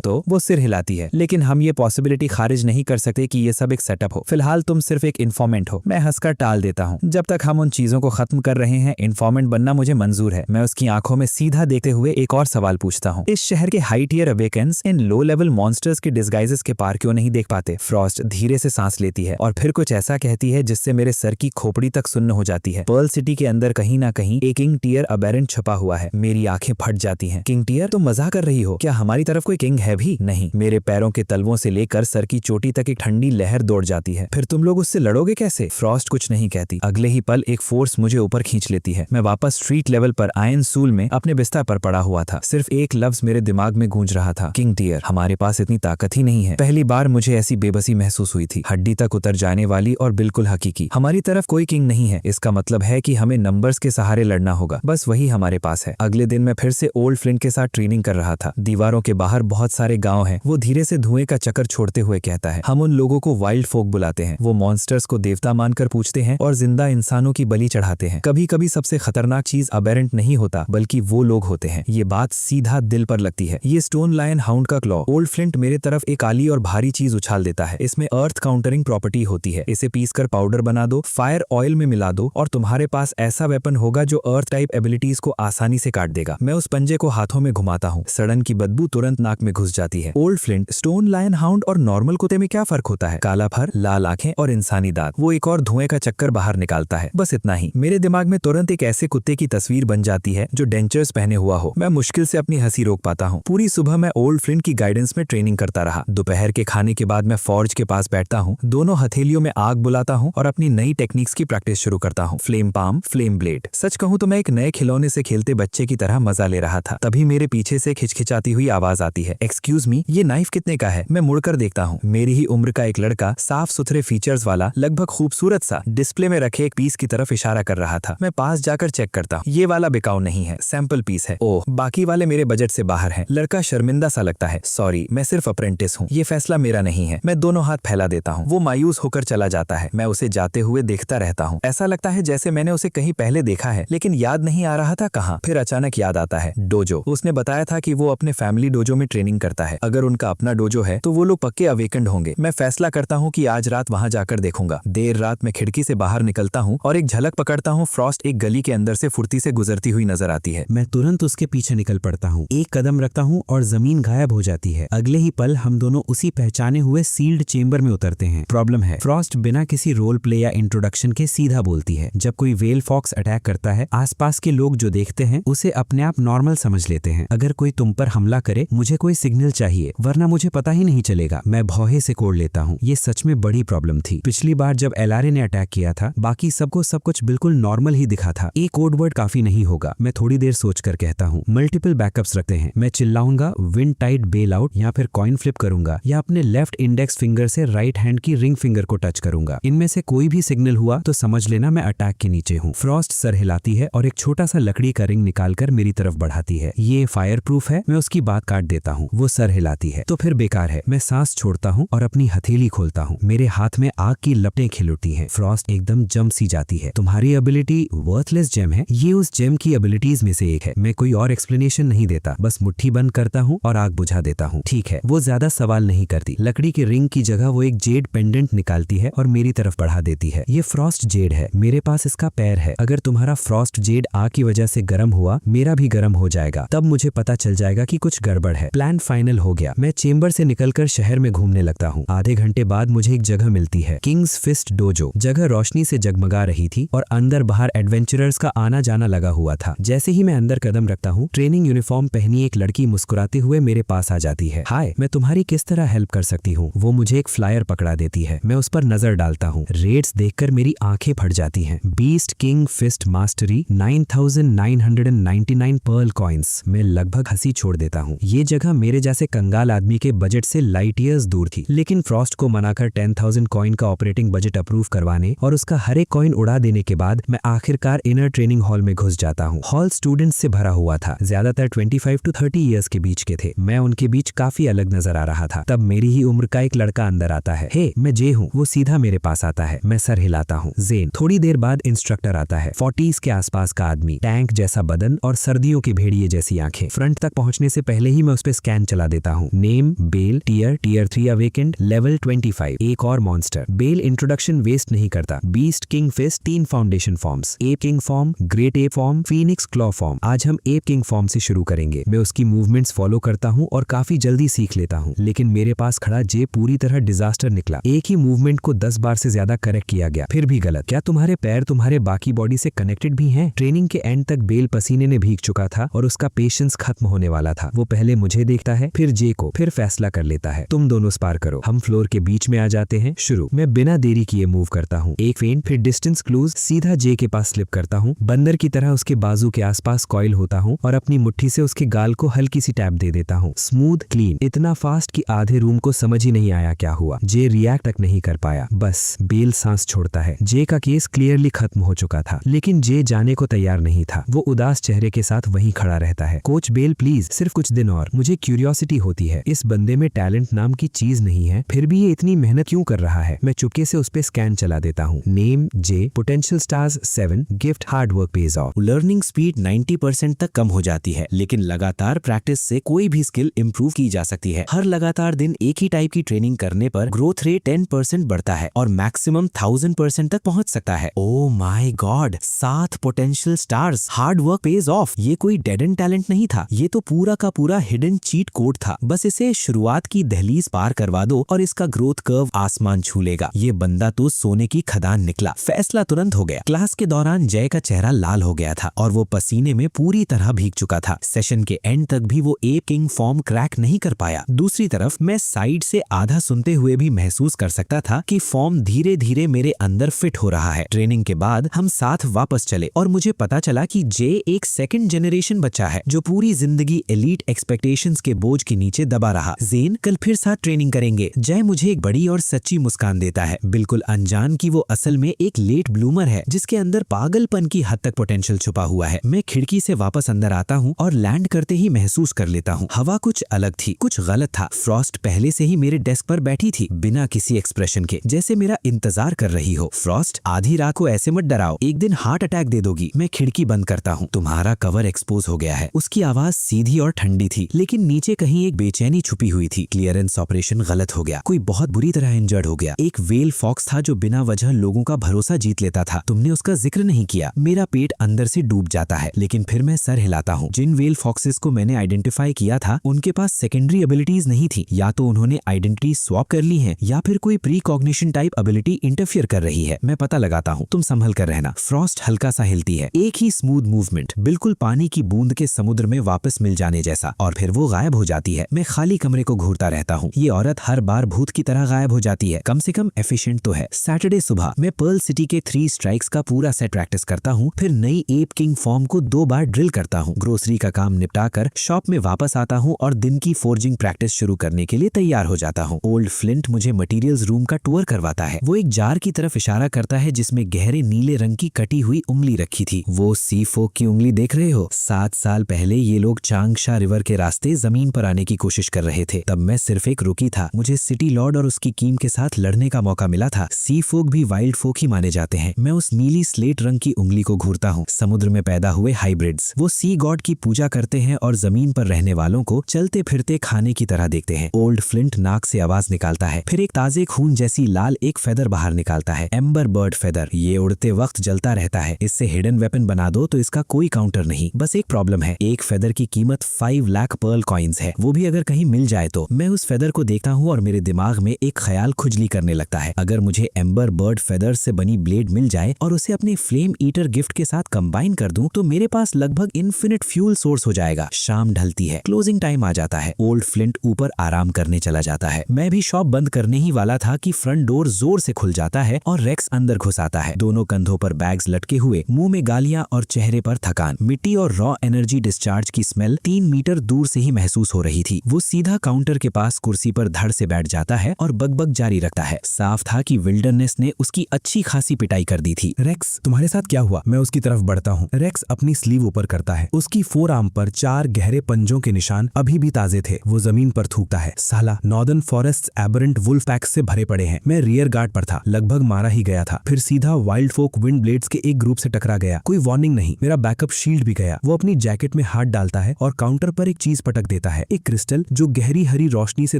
तो वो सिर हिलाती है, लेकिन हम ये पॉसिबिलिटी खारिज नहीं कर सकते कि ये सब एक सेटअप हो। फिलहाल तुम सिर्फ एक इन्फॉर्मेंट हो। मैं हंसकर टाल देता हूँ। जब तक हम उन चीजों को खत्म कर रहे हैं, इन्फॉर्मेंट बनना मुझे मंजूर है। मैं उसकी आंखों में सीधा देखते हुए एक और सवाल पूछता हूँ, इस शहर के हाई टियर अवेकेंस इन लो लेवल मॉन्स्टर्स के डिस्गाइजेस के पार क्यों नहीं देख पाते? फ्रॉस्ट धीरे से सांस लेती है और फिर कुछ ऐसा कहती है जिससे मेरे सर की खोपड़ी तक सुन्न हो जाती है। पर्ल सिटी के अंदर कहीं ना कहीं एक किंग टियर अबेरेंट छुपा हुआ है। मेरी आंखें फट जाती हैं। किंग टियर, तुम मजाक कर रही हो? क्या हमारी तरफ कोई किंग है भी? नहीं। मेरे पैरों के तलवों से लेकर सर की चोटी तक एक ठंडी लहर दौड़ जाती है। फिर तुम लोग उससे लड़ोगे कैसे? फ्रॉस्ट कुछ नहीं कहती। अगले ही पल एक फोर्स मुझे ऊपर खींच लेती है। मैं वापस स्ट्रीट लेवल पर आयन सूल में अपने बिस्तर पर पड़ा हुआ था। सिर्फ एक लफ्ज मेरे दिमाग में गूंज रहा था, किंग टियर। हमारे पास इतनी ताकत ही नहीं है। पहली बार मुझे ऐसी बेबसी महसूस हुई थी, हड्डी तक उतर जाने वाली और बिल्कुल हकीकी। हमारी तरफ कोई किंग नहीं है। इसका मतलब है कि हमें नंबर्स के सहारे लड़ना होगा। बस वही हमारे पास है। अगले दिन मैं फिर से ओल्ड फ्लिंट के साथ ट्रेनिंग कर रहा था। दीवारों के बाहर बहुत सारे गांव हैं। वो धीरे से धुएं का चक्कर छोड़ते हुए कहता है, हम उन लोगों को वाइल्ड फोक बुलाते हैं। वो मॉन्स्टर्स को देवता मानकर पूछते हैं और जिंदा इंसानों की बलि चढ़ाते हैं। कभी कभी सबसे खतरनाक चीज अबेरेंट नहीं होता, बल्कि वो लोग होते हैं। ये बात सीधा दिल पर लगती है। ये स्टोन लायन हाउंड का क्लॉ। ओल्ड फ्लिंट मेरे तरफ एक काली और भारी चीज उछाल देता है। इसमें अर्थ काउंटरिंग प्रॉपर्टी होती है। इसे पीसकर पाउडर बना दो, फायर ऑयल में मिला दो और तुम्हारे पास ऐसा वेपन होगा जो अर्थ टाइप एबिलिटीज को आसानी से काट देगा। मैं उस पंजे को हाथों में घुमाता हूँ। सड़न की बदबू तुरंत नाक में घुस जाती है। Old flint, stone lion hound और नॉर्मल कुत्ते में क्या फर्क होता है? काला फर, लाल आंखें और इंसानी दांत। वो एक और धुएं का चक्कर बाहर निकालता है। बस इतना ही। मेरे दिमाग में तुरंत एक ऐसे कुत्ते की तस्वीर बन जाती है जो डेंचर्स पहने हुआ हो। मैं मुश्किल से अपनी हंसी रोक पाता हूँ। पूरी सुबह मैं ओल्ड फ्लिंट की गाइडेंस में ट्रेनिंग करता रहा। दोपहर के खाने के बाद मैं फॉर्ज के पास बैठता हूँ, दोनों हथेलियों में आग बुलाता हूँ और अपनी नई टेक्निक्स की प्रैक्टिस शुरू करता हूँ। Flame palm, flame blade. सच कहूँ तो मैं एक नए खिलौने से खेलते बच्चे की तरह मजा ले रहा था। तभी मेरे पीछे से खिचखिचाती हुई आवाज आती है, एक्सक्यूज मी, ये नाइफ कितने का है? मैं मुड़कर देखता हूँ। मेरी ही उम्र का एक लड़का साफ सुथरे फीचर्स वाला, लगभग खूबसूरत सा, डिस्प्ले में रखे एक पीस की तरफ इशारा कर रहा था। मैं पास जाकर चेक करता हूँ, ये वाला बिकाऊ नहीं है, सैंपल पीस है। ओह, बाकी वाले मेरे बजट से बाहर हैं। लड़का शर्मिंदा सा लगता है। सॉरी, मैं सिर्फ अप्रेंटिस हूँ, ये फैसला मेरा नहीं है। मैं दोनों हाथ फैला देता हूँ। वो मायूस होकर चला जाता है। मैं उसे जाते हुए देखता रहता हूँ। ऐसा लगता है जैसे मैंने उसे कहीं पहले देखा है, लेकिन याद नहीं आ रहा था कहाँ। फिर अचानक याद आता है, डोजो। उसने बताया था कि वो अपने फैमिली डोजो में ट्रेनिंग करता है। अगर उनका अपना डोजो है तो वो लोग पक्के अवेकेंड होंगे। मैं फैसला करता हूँ कि आज रात वहां जाकर देखूंगा। देर रात में खिड़की से बाहर निकलता हूँ और एक झलक पकड़ता हूँ। फ्रॉस्ट एक गली के अंदर से फुर्ती से गुजरती हुई नजर आती है। मैं तुरंत उसके पीछे निकल पड़ता हूँ। एक कदम रखता हूँ और जमीन गायब हो जाती है। अगले ही पल हम दोनों उसी पहचाने हुए सील्ड चेंबर में उतरते हैं। प्रॉब्लम है, फ्रॉस्ट बिना किसी रोल प्ले या इंट्रोडक्शन के सीधा बोलती है। जब कोई वेल फॉक्स अटैक करता है, आसपास के लोग जो देखते हैं उसे अपने आप नॉर्मल समझ लेते हैं। अगर कोई तुम पर हमला करे, मुझे कोई सिग्नल चाहिए, वरना मुझे पता ही नहीं चलेगा। मैं भौहे से कोड़ लेता हूँ। ये सच में बड़ी प्रॉब्लम थी। पिछली बार जब एलआरए ने अटैक किया था, बाकी सबको सब कुछ बिल्कुल नॉर्मल ही दिखा था। एक कोड वर्ड काफी नहीं होगा। मैं थोड़ी देर सोचकर कहता हूँ, मल्टीपल बैकअप्स रखते हैं। मैं चिल्लाऊंगा विंड टाइड बेल आउट, या फिर कॉइन फ्लिप करूंगा, या अपने लेफ्ट इंडेक्स फिंगर से राइट हैंड की रिंग फिंगर को टच करूंगा। इनमें से कोई भी सिग्नल हुआ तो समझ लेना मैं अटैक के नीचे हूँ। फ्रॉस्ट सर हिलाती है और एक छोटा सा लकड़ी का रिंग निकालकर मेरी तरफ बढ़ाती है। ये फायर प्रूफ है। मैं उसकी बात काट देता हूँ। वो सर हिलाती है तो फिर बेकार है। मैं सांस छोड़ता हूँ और अपनी हथेली खोलता हूँ। मेरे हाथ में आग की लपटें खिल उठती हैं। फ्रॉस्ट एकदम जम सी जाती है। तुम्हारी एबिलिटी वर्थलेस जेम है। ये उस जेम की एबिलिटीज में से एक है। मैं कोई और एक्सप्लेनेशन नहीं देता, बस मुट्ठी बंद करता हूँ और आग बुझा देता हूँ। ठीक है, वो ज्यादा सवाल नहीं करती। लकड़ी के रिंग की जगह वो एक जेड पेंडेंट निकालती है और मेरी तरफ बढ़ा देती है। ये फ्रॉस्ट जेड है। मेरे पास इसका पैर है। अगर तुम्हारा फ्रॉस्ट जेड आग की वजह से गर्म हुआ, मेरा भी गर्म हो जाएगा। तब मुझे पता चल जाएगा कि कुछ गड़बड़ है। प्लान फाइनल हो गया। मैं चेंबर से निकलकर शहर में घूमने लगता हूँ। आधे घंटे बाद मुझे एक जगह मिलती है, किंग्स फिस्ट डोजो। जगह रोशनी से जगमगा रही थी और अंदर बाहर एडवेंचरर्स का आना जाना लगा हुआ था। जैसे ही मैं अंदर कदम रखता हूँ, ट्रेनिंग यूनिफॉर्म पहनी एक लड़की मुस्कुराते हुए मेरे पास आ जाती है। हाय, मैं तुम्हारी किस तरह हेल्प कर सकती हूँ? वो मुझे एक फ्लायर पकड़ा देती है। मैं उस पर नजर डालता हूँ। रेट्स देखकर मेरी आंखें फट जाती हैं। Beast king fist mastery 9999 pearl coins. मैं लगभग हंसी छोड़ देता हूँ। ये जगह मेरे जैसे कंगाल आदमी के बजट से लाइट ईयर्स दूर थी, लेकिन फ्रॉस्ट को मनाकर 10,000 कॉइन का ऑपरेटिंग बजट अप्रूव करवाने और उसका हर एक कॉइन उड़ा देने के बाद मैं आखिरकार इनर ट्रेनिंग हॉल में घुस जाता हूँ। हॉल स्टूडेंट्स से भरा हुआ था। ज्यादातर 25 to 30 ईयर्स के बीच के थे। मैं उनके बीच काफी अलग नजर आ रहा था। तब मेरी ही उम्र का एक लड़का अंदर आता है। हे, मैं जे हूँ। वो सीधा मेरे पास आता है। मैं सर हिलाता हूँ। जेन। थोड़ी देर बाद इंस्ट्रक्टर आता है। 40s के आसपास का आदमी, टैंक जैसा बदन और सर्दियों की भेड़िए जैसी आंखें। फ्रंट तक पहुंचने से पहले ही मैं उस पर स्कैन चला देता हूँ। Name Bell, tier 3 awakened, level 25। एक और मॉन्स्टर। बेल इंट्रोडक्शन वेस्ट नहीं करता। Beast king fist 3 foundation forms, ape king form, great ape form, phoenix claw form. आज हम एप किंग फॉर्म से शुरू करेंगे। मैं उसकी मूवमेंट्स फॉलो करता हूँ और काफी जल्दी सीख लेता हूँ, लेकिन मेरे पास खड़ा जे पूरी तरह डिजास्टर निकला। एक ही मूवमेंट को 10 बार से ज्यादा करेक्ट किया गया, फिर भी गलत। क्या तुम्हारे पैर तुम्हारे बाकी बॉडी से कनेक्टेड भी हैं? ट्रेनिंग के एंड तक बेल पसीने ने भीग चुका था और उसका पेशेंस खत्म होने वाला था। वो पहले मुझे देखता है, फिर जे को, फिर फैसला कर लेता है। तुम दोनों स्पार करो। हम फ्लोर के बीच में आ जाते हैं। शुरू। मैं बिना देरी किए मूव करता हूँ। एक फेंट, फिर डिस्टेंस क्लूज, सीधा जे के पास स्लिप करता हूँ। बंदर की तरह उसके बाजू के आसपास कॉइल होता हूँ और अपनी मुट्ठी से उसके गाल को हल्की सी टैप दे देता हूँ। स्मूथ, क्लीन, इतना फास्ट कि आधे रूम को समझ ही नहीं आया क्या हुआ। जे रिएक्ट तक नहीं कर पाया। बस बेल सांस छोड़ता है। जे का केस क्लियरली खत्म हो चुका था, लेकिन जे जाने को तैयार नहीं था। वो उदास चेहरे के साथ वहीं खड़ा रहता है। कोच बेल प्लीज, सिर्फ कुछ दिन और। मुझे क्यूरियोसिटी होती है, इस बंदे में टैलेंट नाम की चीज नहीं है, फिर भी ये इतनी मेहनत क्यों कर रहा है? मैं चुपके से उस पे स्कैन चला देता हूँ। Name J, potential stars 7, gift hard work page of. Learning speed 90% तक कम हो जाती है, लेकिन लगातार प्रैक्टिस से कोई भी स्किल इंप्रूव की जा सकती है। हर लगातार दिन एक ही टाइप की ट्रेनिंग करने पर ग्रोथ रेट 10% बढ़ता है और मैक्सिमम 1000% तक पहुंच सकता है। Oh my God, 7 potential stars, hard work page of. ये कोई डेड एंड टैलेंट नहीं था, ये तो पूरा का पूरा हिडन चीट कोड था। बस इसे शुरुआत की दहलीज पार करवा दो और इसका ग्रोथ कर्व आसमान छू लेगा। ये बंदा तो सोने की खदान निकला। फैसला तुरंत हो गया। क्लास के दौरान जय का चेहरा लाल हो गया था और वो पसीने में पूरी तरह भीग चुका था। सेशन के एंड तक भी वो एप किंग फॉर्म क्रैक नहीं कर पाया। दूसरी तरफ मैं साइड से आधा सुनते हुए भी महसूस कर सकता था कि फॉर्म धीरे धीरे मेरे अंदर फिट हो रहा है। ट्रेनिंग के बाद हम साथ वापस चले और मुझे पता चला कि जे एक सेकंड जनरेशन बच्चा है जो पूरी जिंदगी एलीट एक्सपेक्टेशंस के बोझ के नीचे दबा रहा। ज़ेन कल फिर साथ ट्रेनिंग करेंगे। जय मुझे एक बड़ी और सच्ची मुस्कान देता है, बिल्कुल अनजान कि वो असल में एक लेट ब्लूमर है जिसके अंदर पागलपन की हद तक पोटेंशियल छुपा हुआ है। मैं खिड़की से वापस अंदर आता हूँ और लैंड करते ही महसूस कर लेता हूँ हवा कुछ अलग थी, कुछ गलत था। फ्रॉस्ट पहले से ही मेरे डेस्क पर बैठी थी बिना किसी एक्सप्रेशन के, जैसे मेरा इंतजार कर रही हो। फ्रॉस्ट, आधी रात को ऐसे मत डराओ, एक दिन हार्ट अटैक दे दोगी। मैं खिड़की बंद करता हूँ। तुम्हारा कवर एक्सपोज हो गया है। उसकी आवाज सीधी और ठंडी थी, लेकिन नीचे कहीं एक बेचैनी छुपी हुई थी। क्लियरेंस ऑपरेशन गलत हो गया, कोई बहुत बुरी तरह इंजर्ड हो गया। एक वेल फॉक्स था जो बिना वजह लोगों का भरोसा जीत लेता था। तुमने उसका जिक्र नहीं किया। मेरा पेट अंदर से डूब जाता है, लेकिन फिर मैं सर हिलाता हूँ। जिन वेल फॉक्सेस को मैंने आइडेंटिफाई किया था उनके पास सेकेंडरी एबिलिटीज नहीं थी। या तो उन्होंने आइडेंटिटी स्वैप कर ली है या फिर कोई pre cognition type ability interfere कर रही है। मैं पता लगाता हूँ, तुम संभल कर रहना। फ्रॉस्ट हल्का सा हिलती है, एक ही स्मूथ मूवमेंट, बिल्कुल पानी की बूंद के समुद्र में वापस मिल जाने जैसा, और फिर वो गायब हो जाती है। मैं खाली कमरे को घूरता रहता हूँ। ये औरत हर बार भूत की तरह गायब हो जाती है, कम से कम एफिशिएंट तो है। सैटरडे सुबह मैं पर्ल सिटी के 3 स्ट्राइक्स का पूरा सेट प्रैक्टिस करता हूँ, फिर नई एप किंग फॉर्म को 2 बार ड्रिल करता हूँ। ग्रोसरी का काम निपटाकर शॉप में वापस आता हूँ और दिन की फोर्जिंग प्रैक्टिस शुरू करने के लिए तैयार हो जाता हूँ। ओल्ड फ्लिंट मुझे मटेरियल्स रूम का टूर करवाता है। वो एक जार की तरफ इशारा करता है जिसमें गहरे नीले रंग की कटी हुई उंगली रखी थी। वो सी फोक की उंगली देख रहे हो? 7 साल पहले ये लोग चांगशा रिवर के रास्ते जमीन पर आने की कोशिश कर रहे थे। तब मैं सिर्फ एक रुकी था। मुझे सिटी लॉर्ड और उसकी कीम के साथ लड़ने का मौका मिला था। सी फोक भी वाइल्ड फोक ही माने जाते हैं। मैं उस नीली स्लेट रंग की उंगली को घूरता हूँ। समुद्र में पैदा हुए हाइब्रिड्स, वो सी गॉड की पूजा करते हैं और जमीन पर रहने वालों को चलते फिरते खाने की तरह देखते हैं। ओल्ड फ्लिंट नाक से आवाज निकालता है, फिर एक ताजे खून जैसी लाल एक फेदर बाहर निकालता है। एम्बर बर्ड फेदर, ये उड़ते वक्त जलता रहता है। इससे हिडन वेपन बना दो तो इसका कोई काउंटर नहीं। बस एक प्रॉब्लम है, एक फेदर की कीमत 5 लाख पर्ल कॉइन्स है। वो भी अगर कहीं मिल जाए तो। मैं उस फेदर को देखता हूँ और मेरे दिमाग में एक ख्याल खुजली करने लगता है। अगर मुझे एम्बर बर्ड फेदर से बनी ब्लेड मिल जाए और उसे अपने फ्लेम ईटर गिफ्ट के साथ कंबाइन कर दूं तो मेरे पास लगभग इन्फिनिट फ्यूल सोर्स हो जाएगा। शाम ढलती है, क्लोजिंग टाइम आ जाता है। ओल्ड फ्लिंट ऊपर आराम करने चला जाता है। मैं भी शॉप बंद करने ही वाला था कि फ्रंट डोर जोर से खुल जाता है और रेक्स अंदर घुस आता है। दोनों कंधों पर बैग्स लटके हुए, मुंह में गालियां और चेहरे पर थकान। मिट्टी और रॉ एनर्जी डिस्चार्ज की स्मेल 3 मीटर दूर से ही महसूस हो रही थी। वो सीधा काउंटर के पास कुर्सी पर धड़ से बैठ जाता है और बकबक जारी रखता है। साफ था कि विल्डरनेस ने उसकी अच्छी खासी पिटाई कर दी थी। रेक्स, तुम्हारे साथ क्या हुआ? मैं उसकी तरफ बढ़ता हूँ। रेक्स अपनी स्लीव ऊपर करता है। उसकी फोर आर्म पर 4 गहरे पंजों के निशान अभी भी ताजे थे। वो जमीन पर थूकता है। साला, northern forest aberrant wolf packs से भरे पड़े हैं। मैं रियर गार्ड पर था, लगभग मारा ही गया था। फिर सीधा वाइल्ड फोक विंड ब्लेड्स के एक ग्रुप से टकरा गया। कोई वार्निंग नहीं, मेरा बैकअप शील्ड भी गया। वो अपनी जैकेट में हाथ डालता है और काउंटर पर एक चीज पटक देता है, एक क्रिस्टल जो गहरी हरी रोशनी से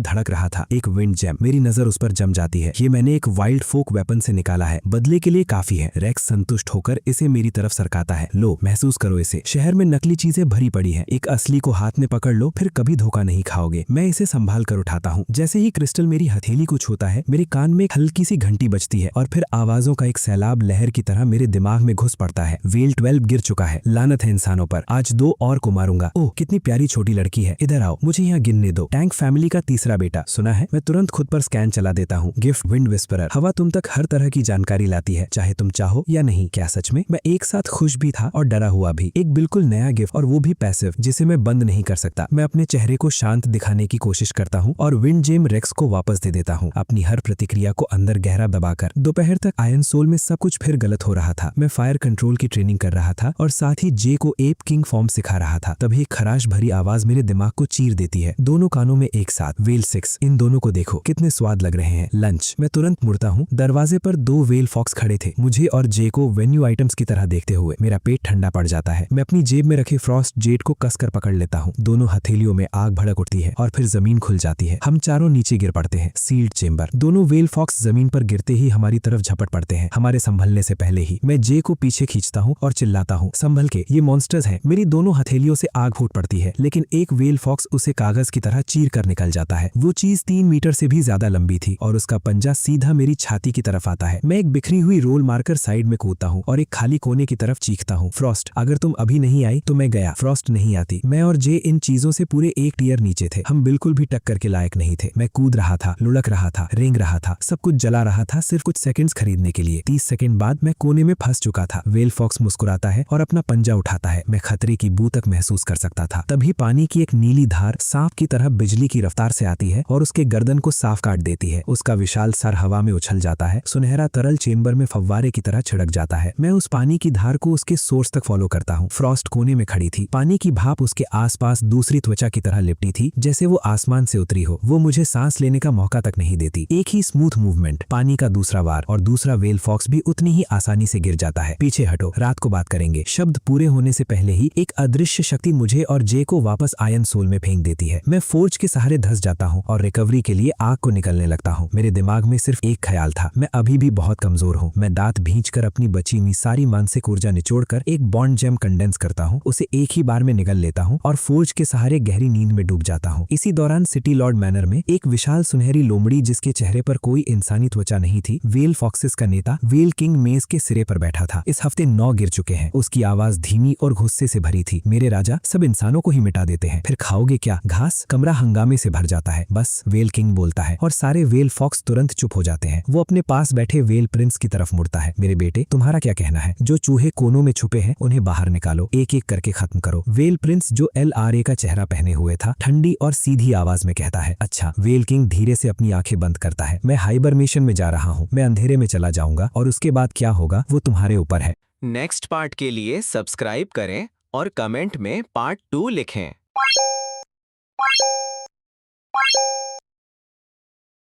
धड़क रहा था, एक विंड जेम। मेरी नजर उस पर जम जाती है। ये मैंने एक वाइल्ड फोक वेपन से निकाला है, बदले के लिए काफी है। रेक्स संतुष्ट होकर इसे मेरी तरफ सरकाता है। लो, महसूस करो इसे। शहर में नकली चीजें भरी पड़ी हैं, एक असली को हाथ में पकड़ लो, फिर कभी धोखा नहीं खाओगे। मैं इसे संभाल कर उठाता हूँ। जैसे ही क्रिस्टल मेरी हथेली को छूता है, मेरे कान में एक हल्की सी घंटी बजती है और फिर आवाजों का एक सैलाब लहर की तरह मेरे दिमाग में घुस पड़ता है। वेल 12 गिर चुका है। लानत है इंसानों पर। आज 2 और को मारूंगा। ओह, कितनी प्यारी छोटी लड़की है। इधर आओ, मुझे यहाँ गिनने दो। टैंक फैमिली का तीसरा बेटा, सुना है? मैं तुरंत खुद पर स्कैन चला देता हूँ। Gift wind whisperer. हवा तुम तक हर तरह की जानकारी लाती है, चाहे तुम चाहो या नहीं। क्या सच में? मैं एक साथ खुश भी था और डरा हुआ भी। एक बिल्कुल नया गिफ्ट, और वो भी पैसिव, जिसे मैं बंद नहीं कर सकता। मैं अपने चेहरे को शांत दिखाने की कोशिश करता हूँ और विंड जेम रेक्स को वापस दे देता हूँ, अपनी हर प्रतिक्रिया को अंदर गहरा दबाकर। दोपहर तक आयरन सोल में सब कुछ फिर गलत हो रहा था। मैं फायर कंट्रोल की ट्रेनिंग कर रहा था और साथ ही जे को एप किंग फॉर्म सिखा रहा था। तभी एक खराश भरी आवाज मेरे दिमाग को चीर देती है, दोनों कानों में एक साथ। वेल 6, इन दोनों को देखो, कितने स्वाद लग रहे हैं। लंच। मैं तुरंत मुड़ता हूँ। दरवाजे पर 2 वेल फॉक्स खड़े थे, मुझे और जे को वेन्यू आइटम्स की तरह देखते हुए। मेरा पेट ठंडा पड़ जाता है। मैं अपनी जेब में रखे फ्रॉस्ट जेट को कसकर पकड़ लेता हूँ। दोनों हथेलियों में आग भड़क उठती है और फिर जमीन खुल जाती है। हम चारों नीचे गिर पड़ते हैं। Sealed chamber. दोनों वेल फॉक्स जमीन पर गिरते ही हमारी तरफ झपट पड़ते हैं, हमारे संभलने से पहले ही। मैं जे को पीछे खींचता हूँ और चिल्लाता हूँ, संभल के, ये मॉन्स्टर्स हैं। मेरी दोनों हथेलियों से आग फूट पड़ती है, लेकिन एक वेल फॉक्स उसे कागज की तरह चीर कर निकल जाता है। वो चीज 3 मीटर से भी ज्यादा लंबी थी और उसका पंजा सीधा मेरी छाती की तरफ आता है। मैं एक बिखरी हुई रोल मारकर साइड में कूदता हूँ और एक खाली कोने की तरफ चीखता हूँ, हूँ। फ्रॉस्ट, अगर तुम अभी नहीं आई तो मैं गया। फ्रॉस्ट नहीं आती। मैं और जे इन चीजों से पूरे एक टियर नीचे थे। हम बिल्कुल भी टक्कर के लायक नहीं थे। मैं कूद रहा था, लुढ़क रहा था, रेंग रहा था, सब कुछ जला रहा था सिर्फ कुछ सेकंड्स खरीदने के लिए। 30 सेकंड बाद मैं कोने में फंस चुका था। वेल फॉक्स मुस्कुराता है और अपना पंजा उठाता है। मैं खतरे की बू तक महसूस कर सकता था। तभी पानी की एक नीली धार सांप की तरह बिजली की रफ्तार से आती है और उसके गर्दन को साफ काट देती है। उसका विशाल सर हवा में उछल जाता है। सुनहरा तरल चेंबर में फव्वारे की तरह छिड़क जाता है। मैं उस पानी की धार को उसके सोर्स तक फॉलो करता हूँ। फ्रॉस्ट कोने में खड़ी थी। पानी की भाप उसके आसपास दूसरी त्वचा की तरह लिपटी थी, जैसे वो आसमान से उतरी हो। वो मुझे सांस लेने का मौका तक नहीं देती। एक ही स्मूथ मूवमेंट, पानी का दूसरा वार और दूसरा वेल फॉक्स भी उतनी ही आसानी से गिर जाता है। पीछे हटो, रात को बात करेंगे। शब्द पूरे होने से पहले ही एक अदृश्य शक्ति मुझे और जे को वापस आयन सोल में फेंक देती है। मैं फोर्ज के सहारे धंस जाता हूँ और रिकवरी के लिए आग को निकलने लगता हूँ। मेरे दिमाग में सिर्फ एक ख्याल था, मैं अभी भी बहुत कमजोर हूँ। मैं दांत भींचकर अपनी बची हुई सारी मानसिक ऊर्जा निचोड़कर एक बॉन्ड जेम कंडेंस करता हूँ, उसे एक ही बार में निगल लेता हूँ और फोर्ज के सहारे गहरी नींद में डूब जाता हूँ। इसी दौरान सिटी लॉर्ड मैनर में एक विशाल सुनहरी लोमड़ी, जिसके चेहरे पर कोई इंसानी त्वचा नहीं थी, वेल फॉक्सेस का नेता वेल किंग मेज के सिरे पर बैठा था। इस हफ्ते 9 गिर चुके हैं। उसकी आवाज धीमी और गुस्से से भरी थी। मेरे राजा, सब इंसानों को ही मिटा देते हैं, फिर खाओगे क्या घास? कमरा हंगामे से भर जाता है। बस, वेल किंग बोलता है और सारे वेल फॉक्स तुरंत चुप हो जाते हैं। वो अपने पास बैठे वेल प्रिंस की तरफ मुड़ता है। मेरे बेटे, तुम्हारा क्या कहना है? जो चूहे कोनों में छुपे हैं उन्हें बाहर निकालो, एक एक करके खत्म करो। वेल प्रिंस, जो LRA का चेहरा पहने हुए था, ठंडी और सीधी आवाज में कहता है। अच्छा। वेल किंग धीरे से अपनी आंखें बंद करता है। मैं हाइबरनेशन में जा रहा हूँ। मैं अंधेरे में चला जाऊंगा और उसके बाद क्या होगा वो तुम्हारे ऊपर है। नेक्स्ट पार्ट के लिए सब्सक्राइब करें और कमेंट में पार्ट 2 लिखें।